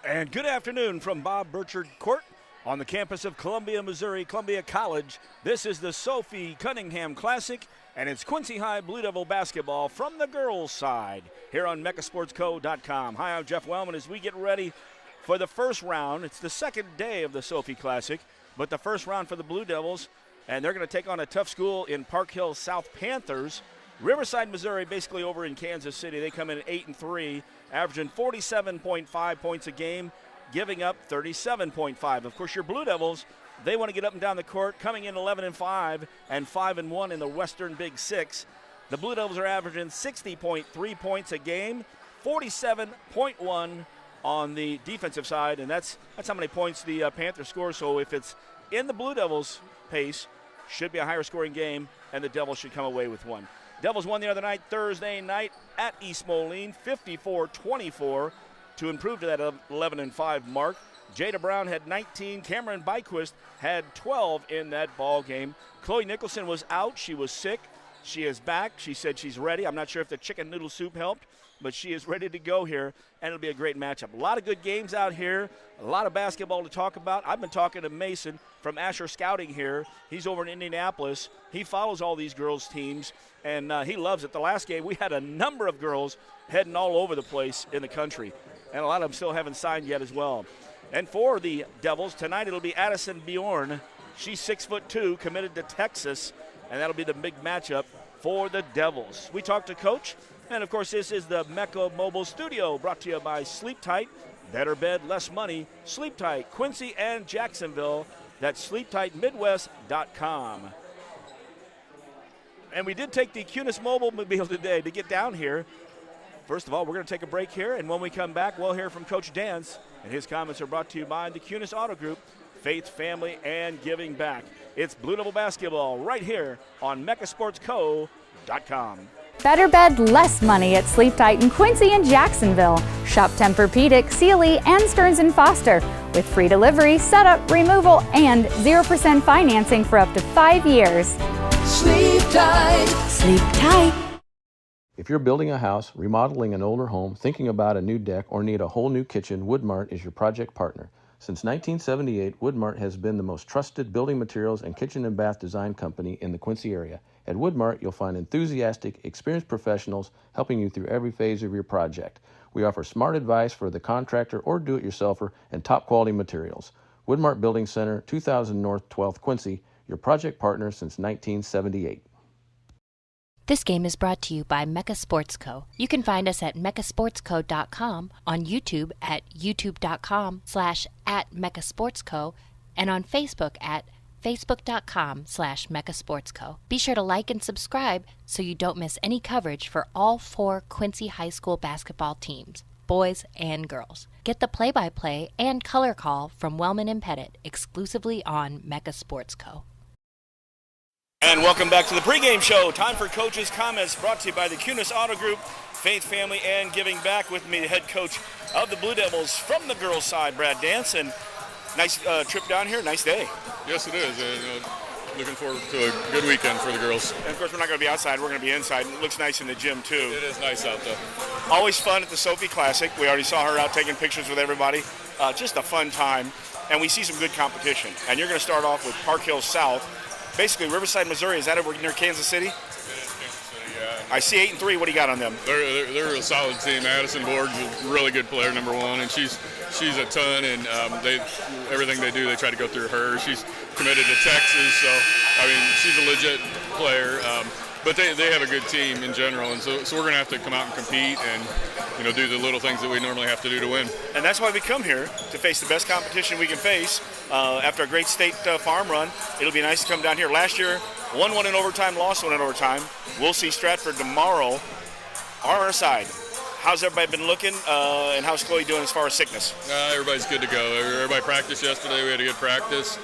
And good afternoon from Bob Burchard Court on the campus of Columbia, Missouri, Columbia College. This is the Sophie Cunningham Classic, and it's Quincy High Blue Devil basketball from the girls' side here on megasportsco.com. Hi, I'm Jeff Wellman as we get ready for the first round. It's the second day of the Sophie Classic, but the first round for the Blue Devils, and they're going to take on a tough school in Park Hill South Panthers. Riverside, Missouri, basically over in Kansas City. They come in at 8-3, averaging 47.5 points a game, giving up 37.5. Of course, your Blue Devils, they want to get up and down the court, coming in 11-5 and 5-1 in the Western Big Six. The Blue Devils are averaging 60.3 points a game, 47.1 on the defensive side, and that's how many points the Panthers score. So if it's in the Blue Devils' pace, should be a higher scoring game, and the Devils should come away with one. Devils won the other night, Thursday night at East Moline, 54-24 to improve to that 11-5 mark. Jada Brown had 19. Cameron Byquist had 12 in that ball game. Chloe Nicholson was out. She was sick. She is back. She said she's ready. I'm not sure if the chicken noodle soup helped, but she is ready to go here, and it'll be a great matchup. A lot of good games out here, a lot of basketball to talk about. I've been talking to Mason from Asher Scouting here. He's over in Indianapolis. He follows all these girls' teams, and he loves it. The last game, we had a number of girls heading all over the place in the country, and a lot of them still haven't signed yet as well. And for the Devils, tonight it'll be Addison Bjorn. She's 6'2", committed to Texas, and that'll be the big matchup for the Devils. We talked to Coach, and of course this is the Mecca Mobile Studio, brought to you by Sleep Tight. Better bed, less money. Sleep Tight, Quincy and Jacksonville. That's sleeptightmidwest.com. And we did take the Cunis Mobile today to get down here. First of all, we're going to take a break here, and when we come back, we'll hear from Coach Dance, and his comments are brought to you by the Cunis Auto Group, faith, family, and giving back. It's Blue Devil basketball right here on megasportsco.com. Better bed, less money at Sleep Tight in Quincy and Jacksonville. Shop Tempur-Pedic, Sealy, and Stearns & Foster with free delivery, setup, removal, and 0% financing for up to 5 years. Sleep tight. Sleep tight. If you're building a house, remodeling an older home, thinking about a new deck, or need a whole new kitchen, Woodmart is your project partner. Since 1978, Woodmart has been the most trusted building materials and kitchen and bath design company in the Quincy area. At Woodmart, you'll find enthusiastic, experienced professionals helping you through every phase of your project. We offer smart advice for the contractor or do-it-yourselfer and top-quality materials. Woodmart Building Center, 2000 North 12th Quincy, your project partner since 1978. This game is brought to you by Mecha Sports Co. You can find us at megasportsco.com, on YouTube at youtube.com/@megasportsco, and on Facebook at facebook.com/megasportsco. Be sure to like and subscribe so you don't miss any coverage for all 4 Quincy High School basketball teams, boys and girls. Get the play-by-play and color call from Wellman and Pettit exclusively on Mecha Sports Co. And welcome back to the pregame show. Time for Coach's Comments, brought to you by the Cunis Auto Group, faith, family, and giving back. With me, the head coach of the Blue Devils from the girls' side, Brad Dance. And nice trip down here, nice day. Yes, it is. Looking forward to a good weekend for the girls. And of course, we're not going to be outside, we're going to be inside. It looks nice in the gym, too. It is nice out there. Always fun at the Sophie Classic. We already saw her out taking pictures with everybody. Just a fun time. And we see some good competition. And you're going to start off with Park Hill South. Basically, Riverside, Missouri, is that over near Kansas City? It is Kansas City, yeah. I see 8-3. What do you got on them? They're a solid team. Addison Borg's a really good player, number one, and she's a ton, and everything they do, they try to go through her. She's committed to Texas, so, I mean, she's a legit player. But they have a good team in general, and so we're going to have to come out and compete and, do the little things that we normally have to do to win. And that's why we come here, to face the best competition we can face. After a great state farm run, it'll be nice to come down here. Last year, won one in overtime, lost one in overtime. We'll see Stratford tomorrow. On our side, how's everybody been looking, and how's Chloe doing as far as sickness? Everybody's good to go. Everybody practiced yesterday. We had a good practice.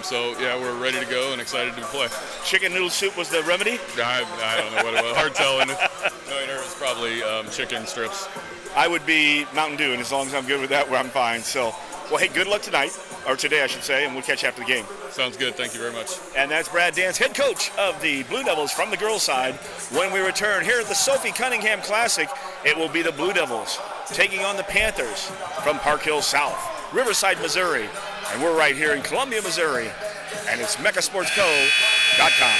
So, yeah, we're ready to go and excited to play. Chicken noodle soup was the remedy? I don't know what it was. Hard telling. No, it was probably chicken strips. I would be Mountain Dew, and as long as I'm good with that, I'm fine. So, well, hey, good luck tonight, or today, I should say, and we'll catch you after the game. Sounds good. Thank you very much. And that's Brad Dance, head coach of the Blue Devils from the girls' side. When we return here at the Sophie Cunningham Classic, it will be the Blue Devils taking on the Panthers from Park Hill South, Riverside, Missouri. And we're right here in Columbia, Missouri. And it's MeccaSportsCo.com.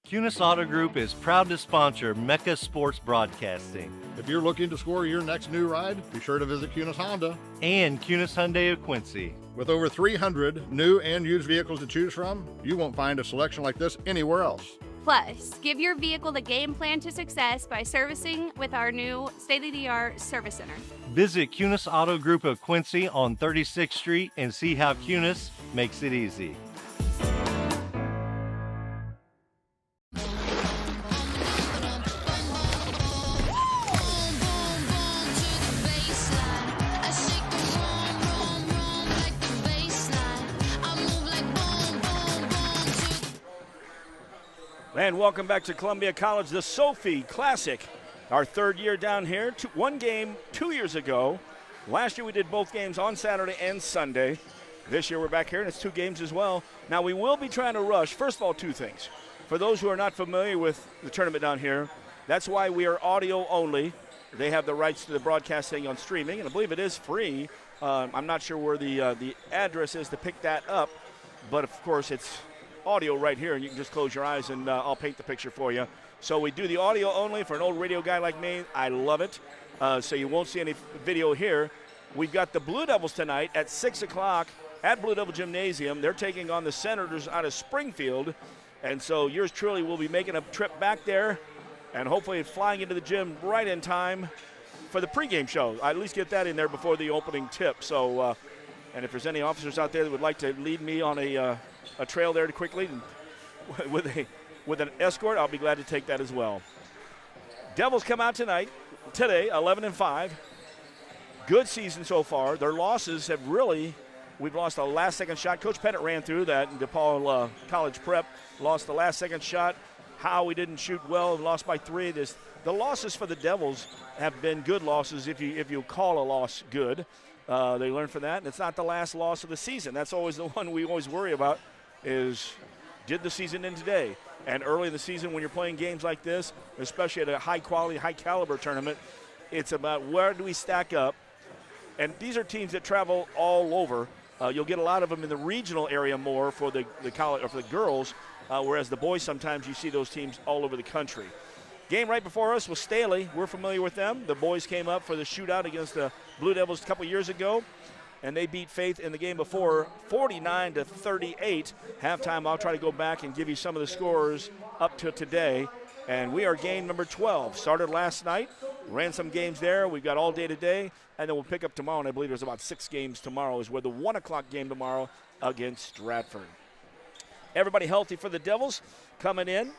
Cunis Auto Group is proud to sponsor Mecca Sports Broadcasting. If you're looking to score your next new ride, be sure to visit Cunis Honda. And Cunis Hyundai of Quincy. With over 300 new and used vehicles to choose from, you won't find a selection like this anywhere else. Plus, give your vehicle the game plan to success by servicing with our new state-of-the-art service center. Visit Cunis Auto Group of Quincy on 36th Street and see how Cunis makes it easy. And welcome back to Columbia College, the Sophie Classic. Our third year down here. One game 2 years ago. Last year we did both games on Saturday and Sunday. This year we're back here, and it's 2 games as well. Now we will be trying to rush. First of all, 2 things. For those who are not familiar with the tournament down here, that's why we are audio only. They have the rights to the broadcasting on streaming, and I believe it is free. I'm not sure where the address is to pick that up, but of course it's audio right here, and you can just close your eyes and I'll paint the picture for you. So we do the audio only. For an old radio guy like me, I love it. So you won't see any video here. We've got the Blue Devils tonight at 6 o'clock at Blue Devil Gymnasium. They're taking on the Senators out of Springfield, and so yours truly will be making a trip back there and hopefully flying into the gym right in time for the pregame show. I at least get that in there before the opening tip. So, and if there's any officers out there that would like to lead me on a trail there quickly and with an escort, I'll be glad to take that as well. Devils come out today 11-5. Good season so far. Their losses have really, we've lost a last-second shot. Coach Pettit ran through that in DePaul College Prep. Lost the last-second shot. How we didn't shoot well and lost by 3. The losses for the Devils have been good losses if you call a loss good. They learned from that, and it's not the last loss of the season. That's always the one we always worry about is, did the season end today? And early in the season when you're playing games like this, especially at a high-quality, high-caliber tournament, it's about where do we stack up. And these are teams that travel all over. You'll get a lot of them in the regional area more for the college or for the girls, whereas the boys sometimes you see those teams all over the country. Game right before us was Staley. We're familiar with them. The boys came up for the shootout against the Blue Devils a couple years ago, and they beat Faith in the game before 49-38. Halftime, I'll try to go back and give you some of the scores up to today. And we are game number 12. Started last night, ran some games there. We've got all day today, and then we'll pick up tomorrow, and I believe there's about 6 games tomorrow is where the 1 o'clock game tomorrow against Stratford. Everybody healthy for the Devils coming in,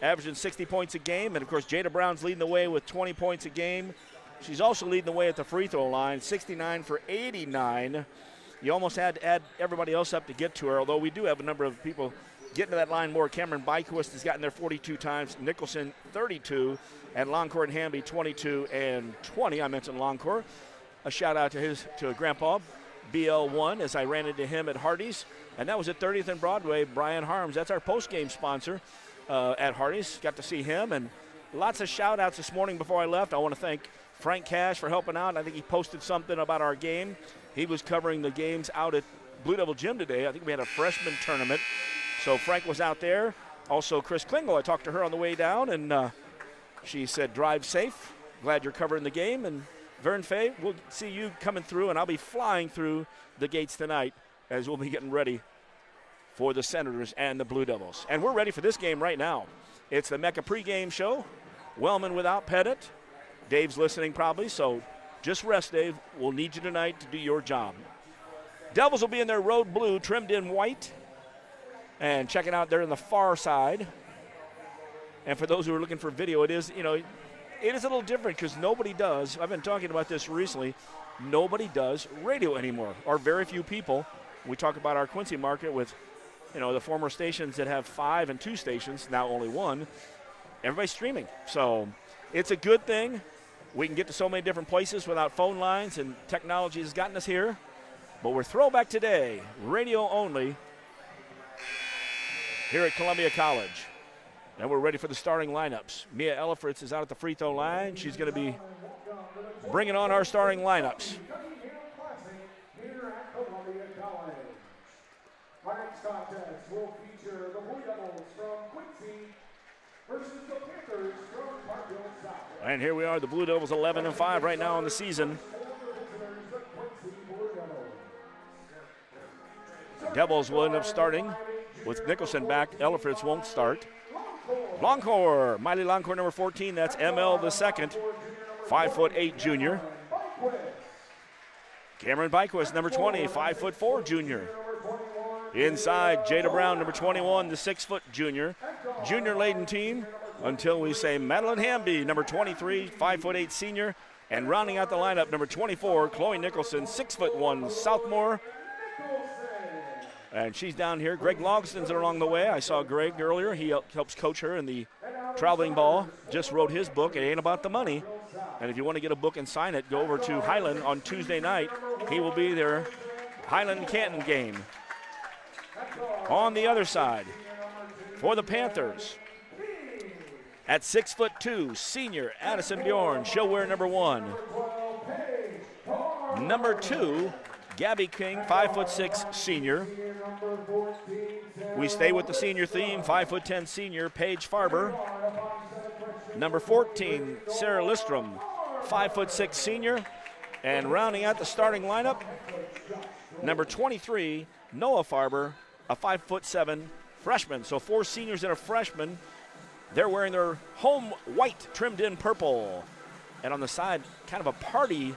averaging 60 points a game. And, of course, Jada Brown's leading the way with 20 points a game. She's also leading the way at the free throw line, 69 for 89. You almost had to add everybody else up to get to her, although we do have a number of people getting to that line more. Cameron Byquist has gotten there 42 times, Nicholson 32, and Longcourt and Hamby 22 and 20. I mentioned Longcourt. A shout-out to Grandpa, BL1, as I ran into him at Hardee's. And that was at 30th and Broadway. Brian Harms, that's our post-game sponsor at Hardee's. Got to see him, and lots of shout-outs this morning before I left. I want to thank Frank Cash for helping out. I think he posted something about our game. He was covering the games out at Blue Devil Gym today. I think we had a freshman tournament. So Frank was out there. Also, Chris Klingel, I talked to her on the way down, and she said, drive safe. Glad you're covering the game. And Vern Fay, we'll see you coming through, and I'll be flying through the gates tonight as we'll be getting ready for the Senators and the Blue Devils. And we're ready for this game right now. It's the Mecca pregame show. Wellman without Pettit. Dave's listening probably, so just rest, Dave. We'll need you tonight to do your job. Devils will be in their road blue, trimmed in white. And checking out there on the far side. And for those who are looking for video, it is, it is a little different because nobody does. I've been talking about this recently. Nobody does radio anymore, or very few people. We talk about our Quincy market with, the former stations that have 5 and 2 stations, now only 1. Everybody's streaming. So it's a good thing. We can get to so many different places without phone lines, and technology has gotten us here. But we're throwback today, radio only, here at Columbia College. And we're ready for the starting lineups. Mia Ellifritz is out at the free throw line. She's going to be bringing on our starting lineups. Our next contest will feature the Blue Devils from Quincy versus the Panthers from Parkville South. And here we are, the Blue Devils 11-5 right now in the season. Devils will end up starting with Nicholson back. Ellifritz won't start. Loncourt, Miley Loncourt, number 14. That's ML the second, 5'8" junior. Cameron Byquist, number 20, 5'4" junior. Inside, Jada Brown, number 21, the 6' junior. Junior laden team until we say Madeline Hamby, number 23, 5'8" senior. And rounding out the lineup, number 24, Chloe Nicholson, 6'1" sophomore. And she's down here. Greg Logston's along the way. I saw Greg earlier. He helps coach her in the traveling ball. Just wrote his book, It Ain't About the Money. And if you want to get a book and sign it, go over to Highland on Tuesday night. He will be there. Highland-Canton game. On the other side, for the Panthers, at 6'2", senior Addison Bjorn, show wear number 1. Number 2, Gabby King, 5'6", senior. We stay with the senior theme, 5'10" senior, Paige Farber. Number 14, Sarah Listrom, 5'6" senior. And rounding out the starting lineup, number 23, Noah Farber, a 5'7" freshman. So 4 seniors and a freshman. They're wearing their home white trimmed in purple. And on the side, kind of a party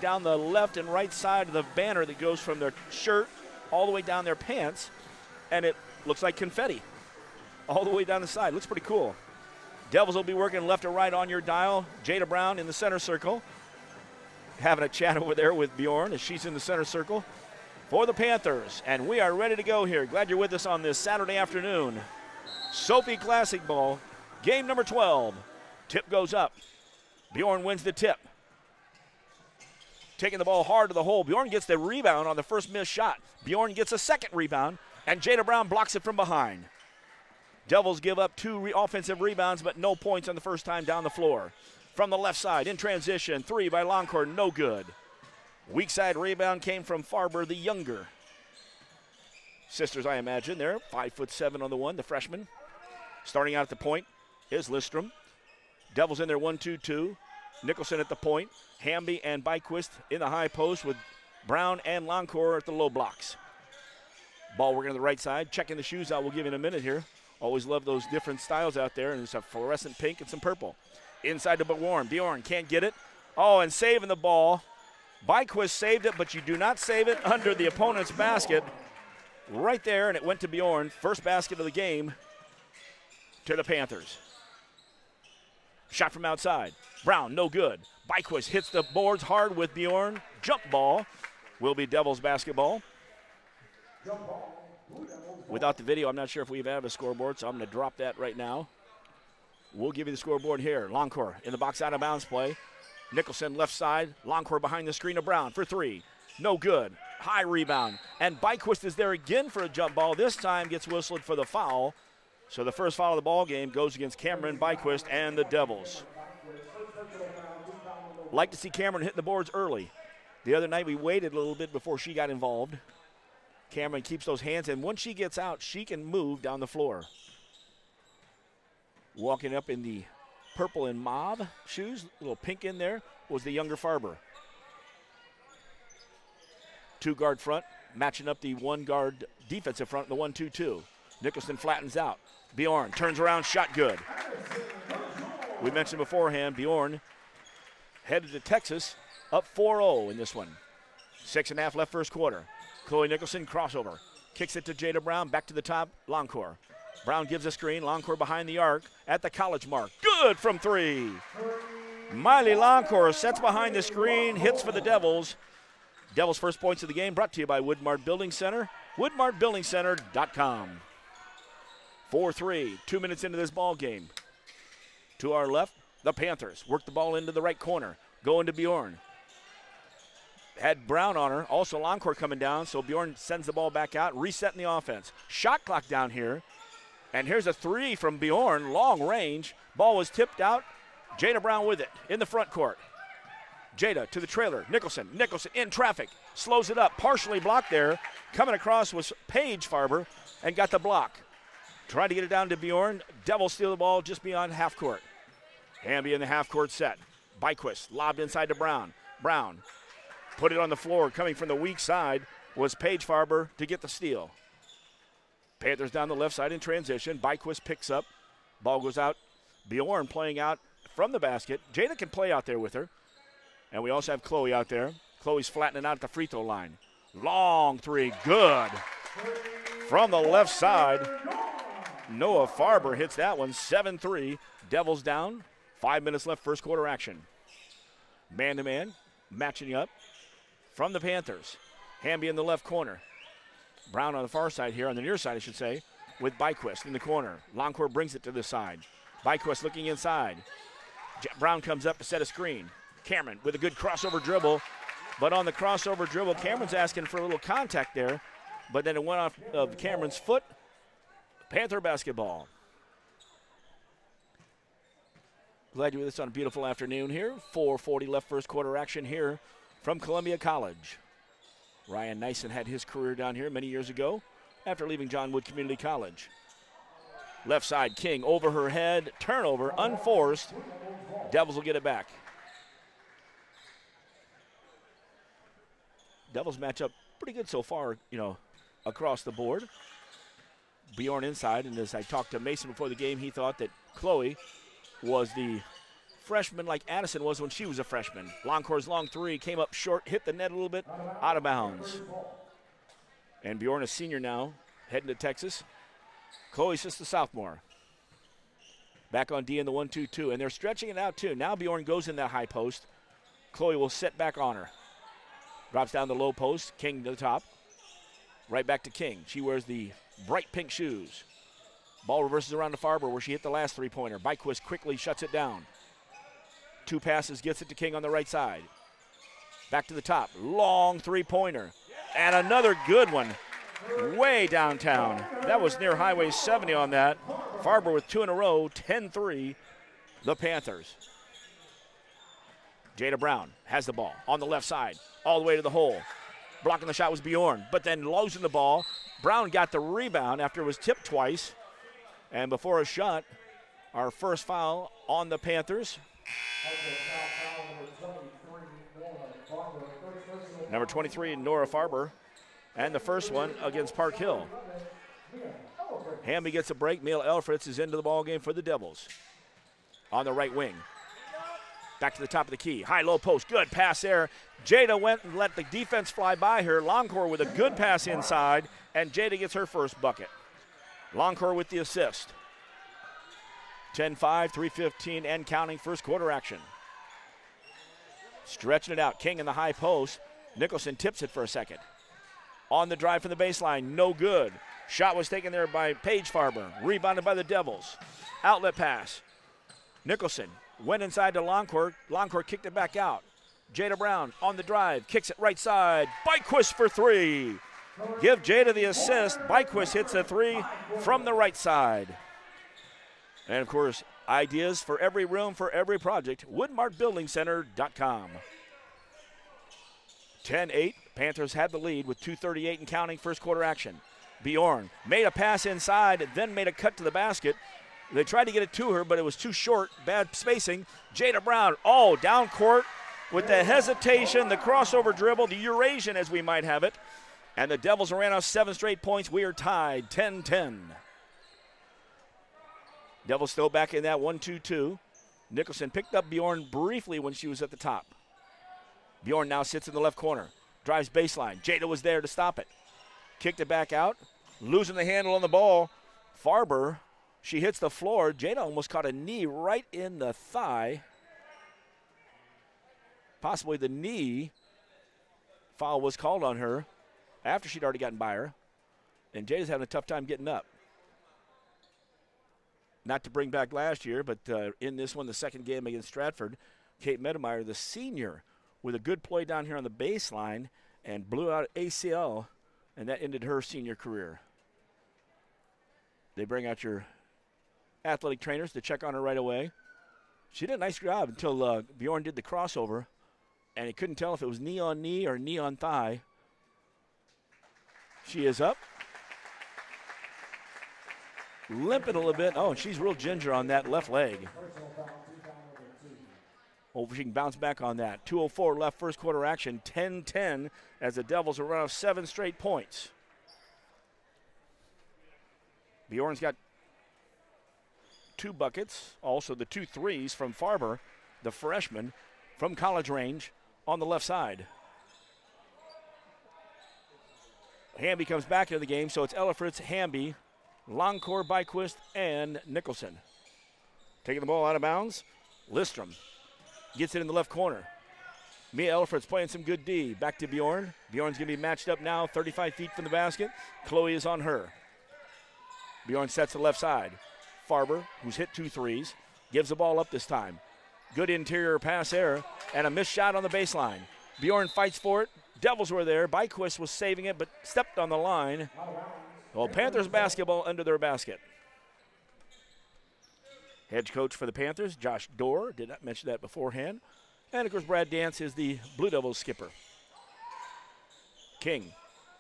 down the left and right side of the banner that goes from their shirt all the way down their pants. And it looks like confetti all the way down the side. Looks pretty cool. Devils will be working left to right on your dial. Jada Brown in the center circle. Having a chat over there with Bjorn as she's in the center circle for the Panthers. And we are ready to go here. Glad you're with us on this Saturday afternoon. Sophie Classic Ball, game number 12. Tip goes up. Bjorn wins the tip. Taking the ball hard to the hole. Bjorn gets the rebound on the first missed shot. Bjorn gets a second rebound, and Jada Brown blocks it from behind. Devils give up 2 offensive rebounds, but no points on the first time down the floor. From the left side, in transition, 3 by Loncourt, no good. Weak side rebound came from Farber, the younger. Sisters, I imagine, there, 5'7" on the one, the freshman. Starting out at the point is Listrom. Devils in there 1-2-2. Nicholson at the point. Hamby and Byquist in the high post with Brown and Loncourt at the low blocks. Ball working on the right side. Checking the shoes out. We'll give you in a minute here. Always love those different styles out there. And there's a fluorescent pink and some purple. Inside to Bjorn. Bjorn can't get it. Oh, and saving the ball. Byquist saved it, but you do not save it under the opponent's basket. Right there, and it went to Bjorn. First basket of the game to the Panthers. Shot from outside. Brown, no good. Byquist hits the boards hard with Bjorn. Jump ball will be Devils basketball. Without the video, I'm not sure if we have a scoreboard, so I'm going to drop that right now. We'll give you the scoreboard here. Loncourt in the box, out of bounds play. Nicholson left side. Loncourt behind the screen of Brown for 3. No good. High rebound. And Byquist is there again for a jump ball. This time gets whistled for the foul. So the first foul of the ball game goes against Cameron Byquist and the Devils. Like to see Cameron hitting the boards early. The other night we waited a little bit before she got involved. Cameron keeps those hands, and once she gets out, she can move down the floor. Walking up in the purple and mauve shoes, a little pink in there, was the younger Farber. 2-guard front, matching up the 1-guard defensive front, the 1-2-2. Nicholson flattens out. Bjorn turns around, shot good. We mentioned beforehand, Bjorn headed to Texas, up 4-0 in this one. 6.5 left first quarter. Chloe Nicholson, crossover. Kicks it to Jada Brown, back to the top, Loncourt. Brown gives a screen, Loncourt behind the arc at the college mark. Good from 3. Miley Loncourt sets behind the screen, hits for the Devils. Devils' first points of the game brought to you by Woodmart Building Center, woodmartbuildingcenter.com. 4-3, 2 minutes into this ball game. To our left, the Panthers work the ball into the right corner. Going to Bjorn. Had Brown on her. Also Loncourt coming down, so Bjorn sends the ball back out, resetting the offense. Shot clock down here. And here's a 3 from Bjorn, long range. Ball was tipped out. Jada Brown with it in the front court. Jada to the trailer. Nicholson in traffic. Slows it up. Partially blocked there. Coming across was Paige Farber and got the block. Trying to get it down to Bjorn. Devils steal the ball just beyond half court. Hamby in the half court set. Byquist lobbed inside to Brown. Brown put it on the floor. Coming from the weak side was Paige Farber to get the steal. Panthers down the left side in transition. Byquist picks up. Ball goes out. Bjorn playing out from the basket. Jada can play out there with her. And we also have Chloe out there. Chloe's flattening out at the free throw line. Long three, good. From the left side, Noah Farber hits that one, 7-3. Devils down, 5 minutes left, first quarter action. Man-to-man, matching up from the Panthers. Hamby in the left corner. Brown on the far side here, on the near side, I should say, with Byquist in the corner. Longcourt brings it to the side. Byquist looking inside. Brown comes up to set a screen. Cameron with a good crossover dribble. But on the crossover dribble, Cameron's asking for a little contact there. But then it went off of Cameron's foot. Panther basketball. Glad you're with us on a beautiful afternoon here. 4:40 left first quarter action here from Columbia College. Ryan Nyson had his career down here many years ago after leaving John Wood Community College. Left side, King over her head. Turnover, unforced. Devils will get it back. Devils match up pretty good so far, across the board. Bjorn inside, and as I talked to Mason before the game, he thought that Chloe was the freshman like Addison was when she was a freshman. Longcourt's long three came up short, hit the net a little bit, out of bounds. And Bjorn, a senior now, heading to Texas. Chloe's just a sophomore. Back on D in the 1-2-2, and they're stretching it out too. Now Bjorn goes in that high post. Chloe will set back on her. Drops down the low post, King to the top. Right back to King. She wears the bright pink shoes. Ball reverses around to Farber where she hit the last three-pointer. Byquist quickly shuts it down. 2 passes, gets it to King on the right side. Back to the top, long three-pointer. And another good one, way downtown. That was near Highway 70 on that. Farber with 2 in a row, 10-3, the Panthers. Jada Brown has the ball on the left side, all the way to the hole. Blocking the shot was Bjorn, but then losing the ball. Brown got the rebound after it was tipped twice. And before a shot, our first foul on the Panthers. Number 23, Nora Farber. And the first one against Park Hill. Hamby gets a break. Mila Elfritz is into the ball game for the Devils. On the right wing. Back to the top of the key. High-low post. Good pass there. Jada went and let the defense fly by her. Longcourt with a good pass inside. And Jada gets her first bucket. Longcourt with the assist. 10-5, 3:15 and counting first quarter action. Stretching it out. King in the high post. Nicholson tips it for a second. On the drive from the baseline. No good. Shot was taken there by Paige Farber. Rebounded by the Devils. Outlet pass. Nicholson went inside to Longcourt. Longcourt kicked it back out. Jada Brown on the drive. Kicks it right side. Byquist for 3. Give Jada the assist. Byquist hits a 3 from the right side. And, of course, ideas for every room, for every project, woodmartbuildingcenter.com. 10-8. Panthers had the lead with 2:38 and counting first quarter action. Bjorn made a pass inside, then made a cut to the basket. They tried to get it to her, but it was too short. Bad spacing. Jada Brown, down court with the hesitation, the crossover dribble, the Eurasian as we might have it. And the Devils ran off 7 straight points. We are tied 10-10. Devils still back in that 1-2-2. Nicholson picked up Bjorn briefly when she was at the top. Bjorn now sits in the left corner. Drives baseline. Jada was there to stop it. Kicked it back out. Losing the handle on the ball. Farber, she hits the floor. Jada almost caught a knee right in the thigh. Possibly the knee. Foul was called on her after she'd already gotten by her. And Jada's having a tough time getting up. Not to bring back last year, but in this one, the second game against Stratford, Kate Medemeyer, the senior, with a good play down here on the baseline and blew out ACL, and that ended her senior career. They bring out your athletic trainers to check on her right away. She did a nice job until Bjorn did the crossover And he couldn't tell if it was knee on knee or knee on thigh. She is up. Limping a little bit. Oh, and she's real ginger on that left leg. Hopefully she can bounce back on that. 2:04 left, first quarter action. 10-10 as the Devils are running off 7 straight points. Bjorn's got 2 buckets. Also the 2 threes from Farber, the freshman from college range on the left side. Hamby comes back into the game, so it's Ellifritz, Hamby, Longcore, Byquist, and Nicholson. Taking the ball out of bounds, Listrom gets it in the left corner. Mia Ellifritz playing some good D. Back to Bjorn. Bjorn's going to be matched up now, 35 feet from the basket. Chloe is on her. Bjorn sets the left side. Farber, who's hit 2 threes, gives the ball up this time. Good interior pass there, and a missed shot on the baseline. Bjorn fights for it. Devils were there. Byquist was saving it, but stepped on the line. Well, Panthers basketball under their basket. Head coach for the Panthers, Josh Dorr, did not mention that beforehand. And, of course, Brad Dance is the Blue Devils skipper. King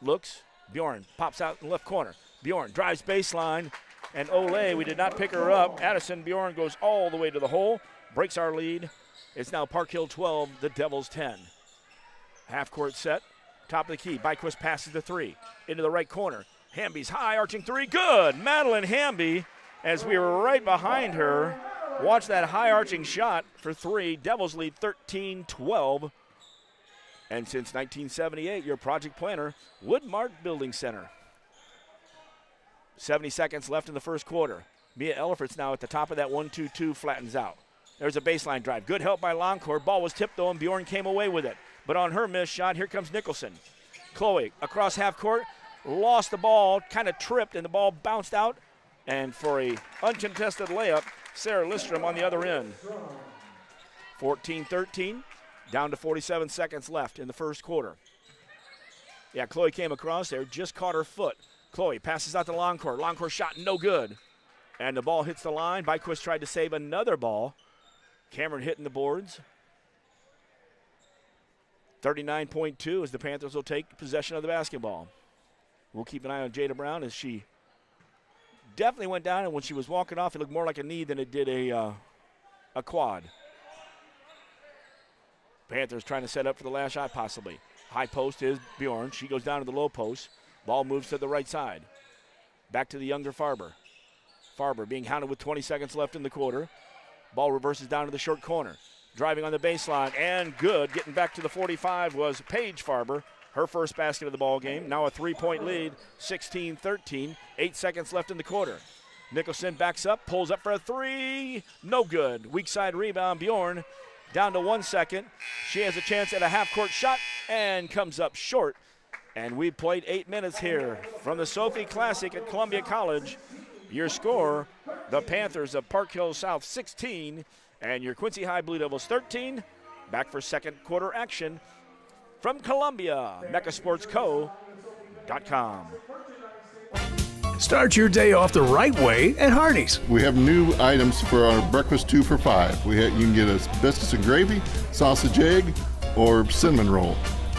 looks. Bjorn pops out in the left corner. Bjorn drives baseline. And Olay, we did not pick her up. Addison Bjorn goes all the way to the hole. Breaks our lead. It's now Park Hill 12, the Devils 10. Half court set. Top of the key. Byquist passes the 3. Into the right corner. Hamby's high arching 3. Good. Madeline Hamby, as we were right behind her. Watch that high arching shot for 3. Devils lead 13-12. And since 1978, your project planner, Woodmark Building Center. 70 seconds left in the first quarter. Mia Ellifritz now at the top of that 1-2-2, flattens out. There's a baseline drive. Good help by Longcore. Ball was tipped though, and Bjorn came away with it. But on her missed shot, here comes Nicholson. Chloe across half court, lost the ball, kind of tripped, and the ball bounced out. And for a uncontested layup, Sarah Listrom on the other end. 14-13, down to 47 seconds left in the first quarter. Yeah, Chloe came across there, just caught her foot. Chloe passes out to Longcore. Longcore shot no good. And the ball hits the line. Byquist tried to save another ball. Cameron hitting the boards. 39.2 as the Panthers will take possession of the basketball. We'll keep an eye on Jada Brown as she definitely went down, and when she was walking off, it looked more like a knee than it did a quad. Panthers trying to set up for the last shot possibly. High post is Bjorn. She goes down to the low post. Ball moves to the right side. Back to the younger Farber. Farber being hounded with 20 seconds left in the quarter. Ball reverses down to the short corner. Driving on the baseline, and good. Getting back to the 45 was Paige Farber. Her first basket of the ball game. Now a 3-point lead, 16-13. 8 seconds left in the quarter. Nicholson backs up, pulls up for a 3. No good. Weak side rebound. Bjorn down to 1 second. She has a chance at a half-court shot and comes up short. And we played 8 minutes here from the Sophie Classic at Columbia College. Your score, the Panthers of Park Hill South 16 and your Quincy High Blue Devils 13. Back for second quarter action from Columbia, MeccaSportsCo.com. Start your day off the right way at Hardee's. We have new items for our breakfast 2 for $5. You can get a biscuits and gravy, sausage egg, or cinnamon roll.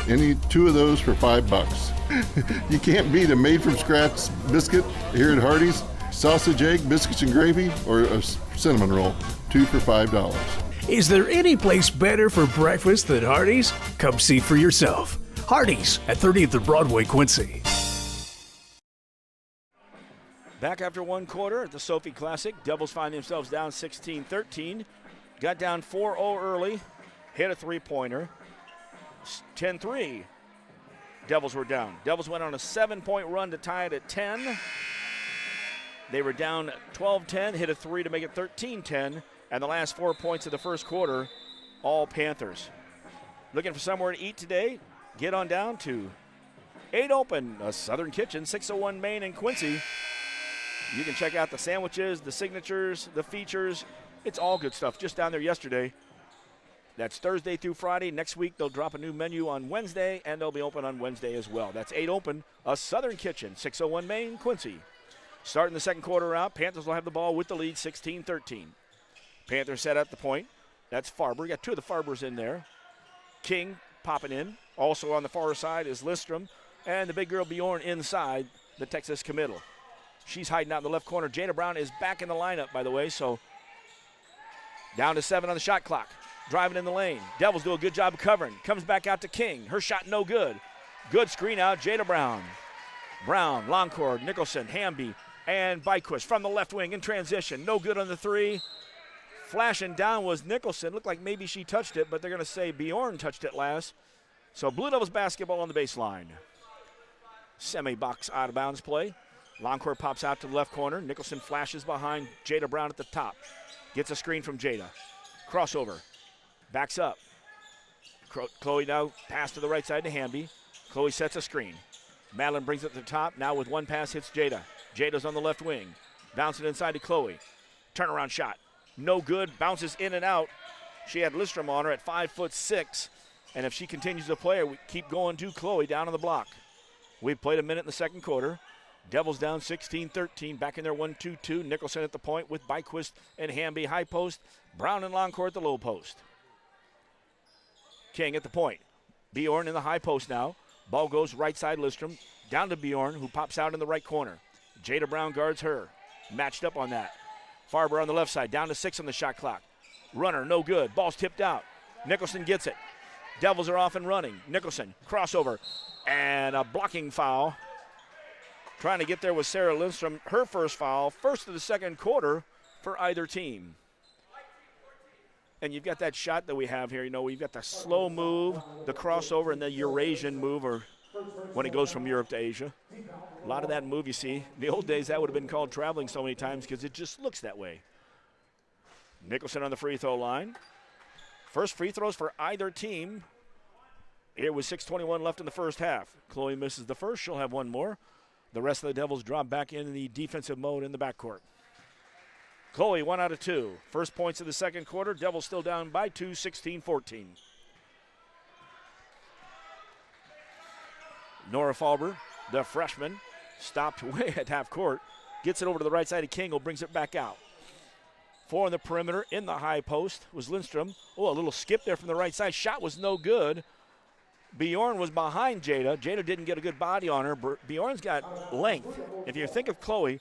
Any 2 of those for $5. You can't beat a made-from-scratch biscuit here at Hardee's. Sausage egg, biscuits and gravy, or a cinnamon roll. 2 for $5. Is there any place better for breakfast than Hardee's? Come see for yourself. Hardee's at 30th and Broadway, Quincy. Back after 1 quarter at the Sophie Classic. Devils find themselves down 16-13. Got down 4-0 early. Hit a 3-pointer. 10-3. Devils were down. Devils went on a 7-point run to tie it at 10. They were down 12-10, hit a 3 to make it 13-10. And the last 4 points of the first quarter, all Panthers. Looking for somewhere to eat today? Get on down to 8 Open, a Southern Kitchen, 601 Main in Quincy. You can check out the sandwiches, the signatures, the features. It's all good stuff. Just down there yesterday. That's Thursday through Friday. Next week, they'll drop a new menu on Wednesday, and they'll be open on Wednesday as well. That's 8 Open, a Southern Kitchen, 601 Main, Quincy. Starting the second quarter out, Panthers will have the ball with the lead, 16-13. Panthers set at the point. That's Farber. You got 2 of the Farbers in there. King popping in. Also on the far side is Lindstrom. And the big girl Bjorn inside the Texas committal. She's hiding out in the left corner. Jada Brown is back in the lineup, by the way, so down to 7 on the shot clock. Driving in the lane. Devils do a good job of covering. Comes back out to King. Her shot no good. Good screen out, Jada Brown. Brown, Longcord, Nicholson, Hamby, and Byquist from the left wing in transition. No good on the 3. Flashing down was Nicholson. Looked like maybe she touched it, but they're going to say Bjorn touched it last. So Blue Devils basketball on the baseline. Semi-box out of bounds play. Longcourt pops out to the left corner. Nicholson flashes behind Jada Brown at the top. Gets a screen from Jada. Crossover. Backs up. Chloe now pass to the right side to Hamby. Chloe sets a screen. Madeline brings it to the top. Now with one pass hits Jada. Jada's on the left wing. Bouncing inside to Chloe. Turnaround shot. No good. Bounces in and out. She had Lindstrom on her at 5'6". And if she continues to play, we keep going to Chloe down on the block. We've played a minute in the second quarter. Devils down 16-13. Back in their 1-2-2. Nicholson at the point with Byquist and Hamby high post. Brown and Longcourt at the low post. King at the point. Bjorn in the high post now. Ball goes right side Lindstrom. Down to Bjorn, who pops out in the right corner. Jada Brown guards her. Matched up on that. Farber on the left side. Down to 6 on the shot clock. Runner, no good. Ball's tipped out. Nicholson gets it. Devils are off and running. Nicholson, crossover. And a blocking foul. Trying to get there with Sarah Lindstrom. Her first foul. First of the second quarter for either team. And you've got that shot that we have here. You know, we've got the slow move, the crossover, and the Eurasian move, or when it goes from Europe to Asia. A lot of that move you see. In the old days, that would have been called traveling so many times because it just looks that way. Nicholson on the free throw line. First free throws for either team. Here with 6:21 left in the first half. Chloe misses the first. She'll have one more. The rest of the Devils drop back in the defensive mode in the backcourt. Chloe, 1 out of 2. First points of the second quarter. Devils still down by 2, 16-14. Nora Falber, the freshman, stopped way at half court. Gets it over to the right side of King, who brings it back out. 4 on the perimeter in the high post was Lindstrom. Oh, a little skip there from the right side. Shot was no good. Bjorn was behind Jada. Jada didn't get a good body on her. Bjorn's got length. If you think of Chloe,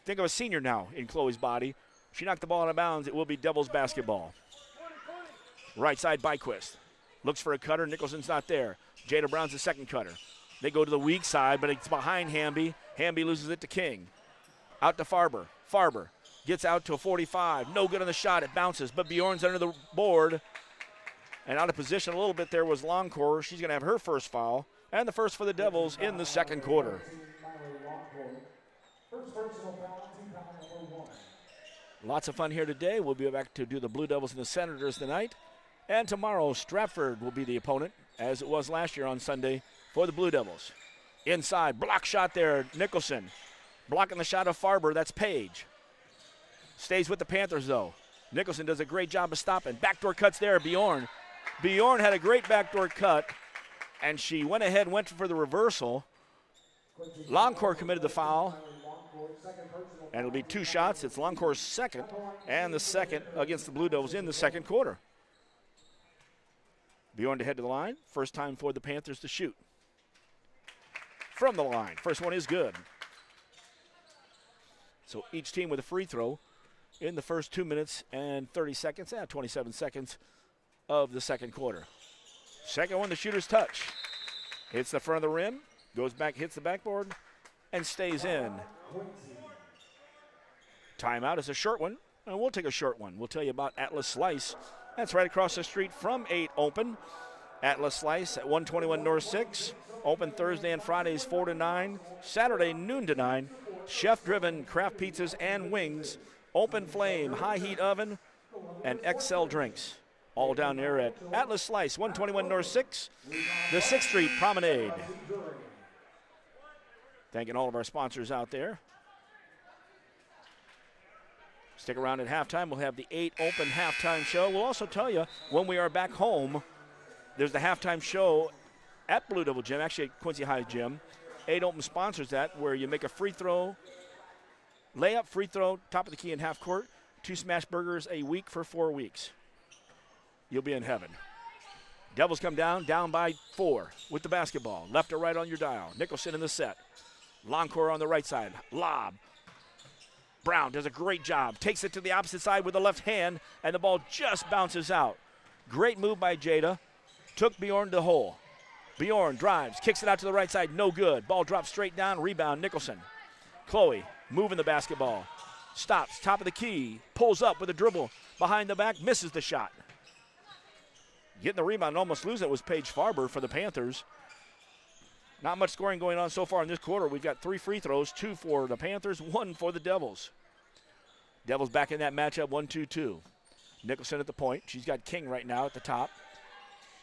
think of a senior now in Chloe's body. She knocked the ball out of bounds. It will be Devils basketball. Right side Byquist. Looks for a cutter. Nicholson's not there. Jada Brown's the second cutter. They go to the weak side, but it's behind Hamby. Hamby loses it to King. Out to Farber. Farber gets out to a 45. No good on the shot. It bounces, but Bjorn's under the board. And out of position a little bit there was Longcore. She's going to have her first foul. And the first for the Devils in the second quarter. Lots of fun here today. We'll be back to do the Blue Devils and the Senators tonight. And tomorrow, Stratford will be the opponent, as it was last year on Sunday for the Blue Devils. Inside, block shot there, Nicholson. Blocking the shot of Farber, that's Page. Stays with the Panthers, though. Nicholson does a great job of stopping. Backdoor cuts there, Bjorn. Bjorn had a great backdoor cut, and she went ahead and went for the reversal. Longcore committed the foul. And it'll be 2 shots. It's Longcore's second, and the second against the Blue Devils in the second quarter. Bjorn to head to the line. First time for the Panthers to shoot. From the line. First one is good. So each team with a free throw in the first 2 minutes and 30 seconds, 27 seconds of the second quarter. Second one, the shooter's touch. Hits the front of the rim, goes back, hits the backboard, and stays in. Timeout is a short one, and we'll take a short one. We'll tell you about Atlas Slice. That's right across the street from 8 Open. Atlas Slice at 121 North 6. Open Thursday and Fridays 4 to 9. Saturday noon to 9. Chef-driven craft pizzas and wings. Open flame, high heat oven, and XL drinks. All down there at Atlas Slice, 121 North 6, the 6th Street Promenade. Thanking all of our sponsors out there. Stick around at halftime. We'll have the 8 Open halftime show. We'll also tell you when we are back home, there's the halftime show at Blue Devil Gym, actually at Quincy High Gym. 8 Open sponsors that, where you make a free throw, layup, free throw, top of the key in half court, 2 smash burgers a week for 4 weeks. You'll be in heaven. Devils come down by 4 with the basketball. Left or right on your dial. Nicholson in the set. Longcore on the right side. Lob. Brown does a great job. Takes it to the opposite side with the left hand, and the ball just bounces out. Great move by Jada. Took Bjorn to the hole. Bjorn drives, kicks it out to the right side. No good. Ball drops straight down. Rebound, Nicholson. Chloe moving the basketball. Stops, top of the key. Pulls up with a dribble. Behind the back, misses the shot. Getting the rebound and almost losing it was Paige Farber for the Panthers. Not much scoring going on so far in this quarter. We've got 3 free throws, 2 for the Panthers, 1 for the Devils. Devils back in that matchup, 1-2-2. Nicholson at the point. She's got King right now at the top.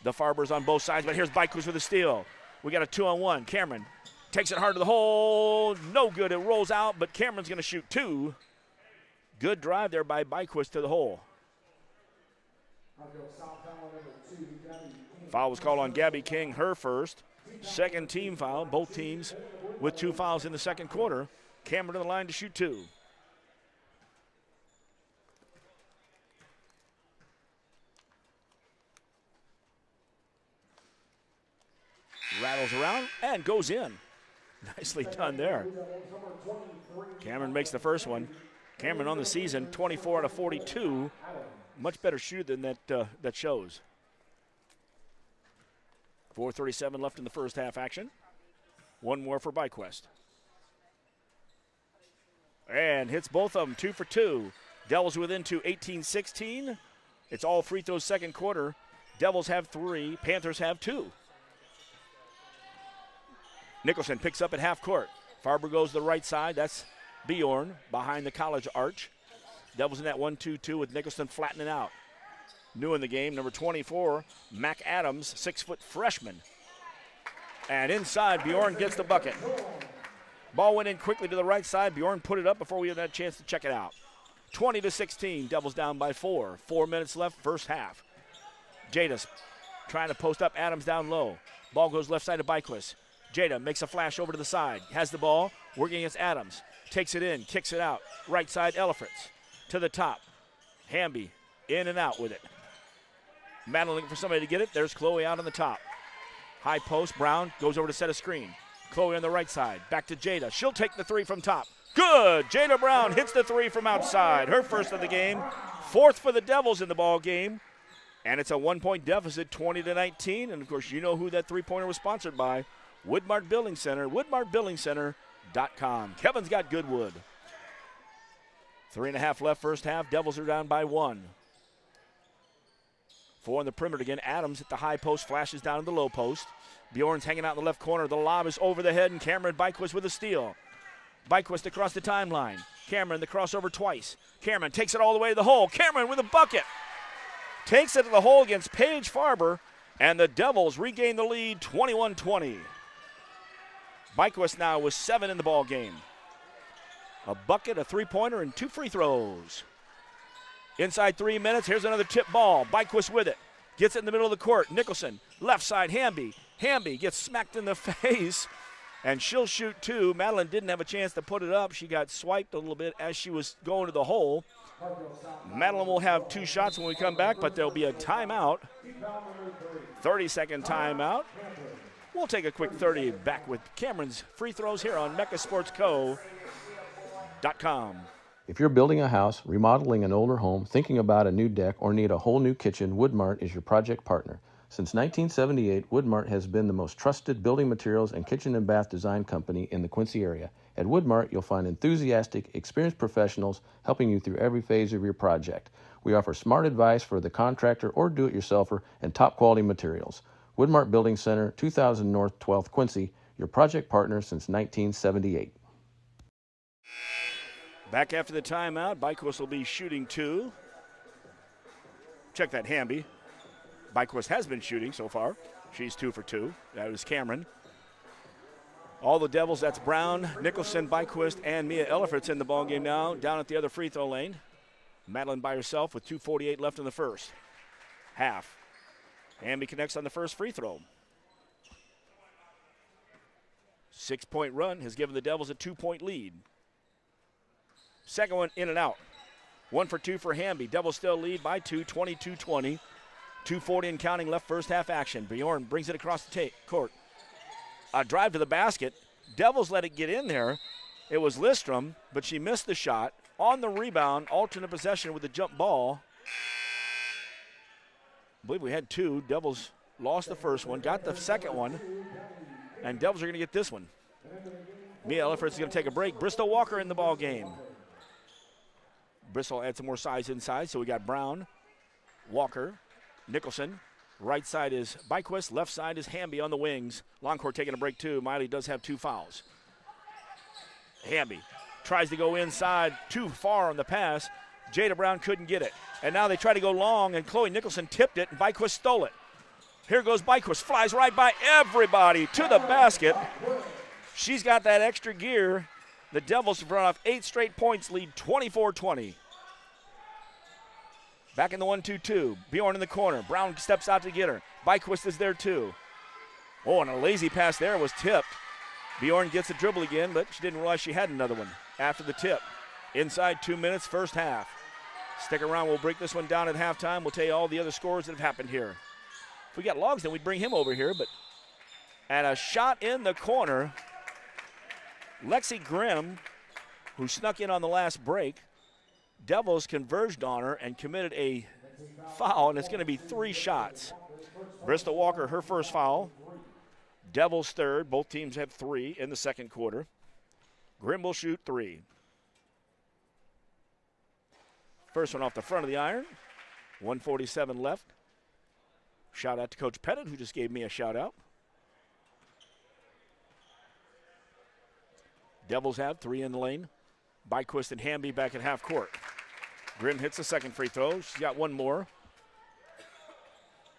The Farbers on both sides, but here's Bykus with a steal. We got a 2-on-1. Cameron takes it hard to the hole. No good. It rolls out, but Cameron's going to shoot 2. Good drive there by Bykus to the hole. Foul was called on Gabby King, her first. Second team foul, both teams with 2 fouls in the second quarter. Cameron to the line to shoot 2. Rattles around and goes in. Nicely done there. Cameron makes the first one. Cameron on the season, 24 out of 42. Much better shooter than that shows. 4:37 left in the first half action. 1 more for Byquest. And hits both of them, 2 for 2. Devils within 2, 18-16. It's all free throws second quarter. Devils have 3, Panthers have 2. Nicholson picks up at half court. Farber goes to the right side. That's Bjorn behind the college arch. Devils in that 1-2-2 with Nicholson flattening out. New in the game, number 24, Mac Adams, 6-foot freshman. And inside, Bjorn gets the bucket. Ball went in quickly to the right side. Bjorn put it up before we had a chance to check it out. 20-16, Devils down by 4. 4 minutes left, first half. Jada trying to post up Adams down low. Ball goes left side to Byquist. Jada makes a flash over to the side. Has the ball, working against Adams. Takes it in, kicks it out. Right side, Elefritz. To the top. Hamby in and out with it. Madeline looking for somebody to get it. There's Chloe out on the top. High post, Brown goes over to set a screen. Chloe on the right side. Back to Jada. She'll take the 3 from top. Good! Jada Brown hits the 3 from outside. Her first of the game. 4th for the Devils in the ball game. And it's a 1-point deficit, 20-19. And, of course, you know who that 3-pointer was sponsored by. Woodmart Building Center, woodmartbuildingcenter.com. Kevin's got good wood. 3.5 left first half. Devils are down by 1. 4 on the perimeter again. Adams at the high post, flashes down to the low post. Bjorn's hanging out in the left corner. The lob is over the head, and Cameron Byquist with a steal. Byquist across the timeline. Cameron the crossover twice. Cameron takes it all the way to the hole. Cameron with a bucket. Takes it to the hole against Paige Farber, and the Devils regain the lead 21-20. Byquist now with 7 in the ball game. A bucket, a 3-pointer, and 2 free throws. Inside 3 minutes, here's another tip ball. Byquist with it. Gets it in the middle of the court. Nicholson, left side, Hamby. Hamby gets smacked in the face, and she'll shoot 2. Madeline didn't have a chance to put it up. She got swiped a little bit as she was going to the hole. Madeline will have 2 shots when we come back, but there'll be a timeout. 30-second timeout. We'll take a quick 30 back with Cameron's free throws here on MeccaSportsCo.com. If you're building a house, remodeling an older home, thinking about a new deck, or need a whole new kitchen, Woodmart is your project partner. Since 1978, Woodmart has been the most trusted building materials and kitchen and bath design company in the Quincy area. At Woodmart, you'll find enthusiastic, experienced professionals helping you through every phase of your project. We offer smart advice for the contractor or do-it-yourselfer and top-quality materials. Woodmart Building Center, 2000 North 12th, Quincy, your project partner since 1978. Back after the timeout, Byquist will be shooting 2. Check that, Hamby. Byquist has been shooting so far. She's 2 for 2. That was Cameron. All the Devils, that's Brown, Nicholson, Byquist, and Mia Elefritz in the ballgame now, down at the other free throw lane. Madeline by herself with 2:48 left in the first half. Hamby connects on the first free throw. 6-point run has given the Devils a 2-point lead. Second one in and out. 1 for 2 for Hamby. Devils still lead by 2, 22-20. 2:40 and counting left first half action. Bjorn brings it across the court. A drive to the basket. Devils let it get in there. It was Listrom, but she missed the shot. On the rebound, alternate possession with the jump ball. I believe we had two. Devils lost the first one, got the second one, and Devils are going to get this one. Mia Ellifritz is going to take a break. Bristol Walker in the ball game. Bristol had some more size inside, so we got Brown, Walker, Nicholson. Right side is Byquist, left side is Hamby on the wings. Longcourt taking a break too. Miley does have 2 fouls. Hamby tries to go inside, too far on the pass. Jada Brown couldn't get it. And now they try to go long, and Chloe Nicholson tipped it, and Byquist stole it. Here goes Byquist, flies right by everybody to the basket. She's got that extra gear. The Devils have run off 8 straight points, lead 24-20. Back in the 1-2-2. Bjorn in the corner. Brown steps out to get her. Byquist is there too. Oh, and a lazy pass there was tipped. Bjorn gets a dribble again, but she didn't realize she had another one after the tip. Inside 2 minutes, first half. Stick around. We'll break this one down at halftime. We'll tell you all the other scores that have happened here. If we got Logs, then we'd bring him over here. But and a shot in the corner. Lexi Grimm, who snuck in on the last break. Devils converged on her and committed a foul, and it's going to be 3 shots. Bristol Walker, her first foul. Devils third. Both teams have 3 in the second quarter. Grimm will shoot 3. First one off the front of the iron. 1:47 left. Shout out to Coach Pettit, who just gave me a shout out. Devils have 3 in the lane. Byquist and Hamby back at half court. Grimm hits the second free throw. She's got 1 more.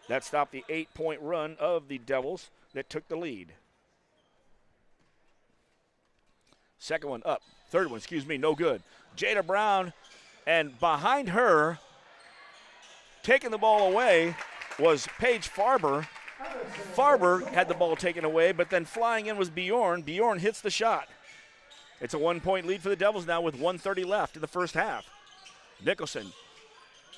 That stopped the 8-point run of the Devils that took the lead. Second one up. Third one, no good. Jada Brown, and behind her, taking the ball away, was Paige Farber. Farber had the ball taken away, but then flying in was Bjorn. Bjorn hits the shot. It's a 1-point lead for the Devils now with 1:30 left in the first half. Nicholson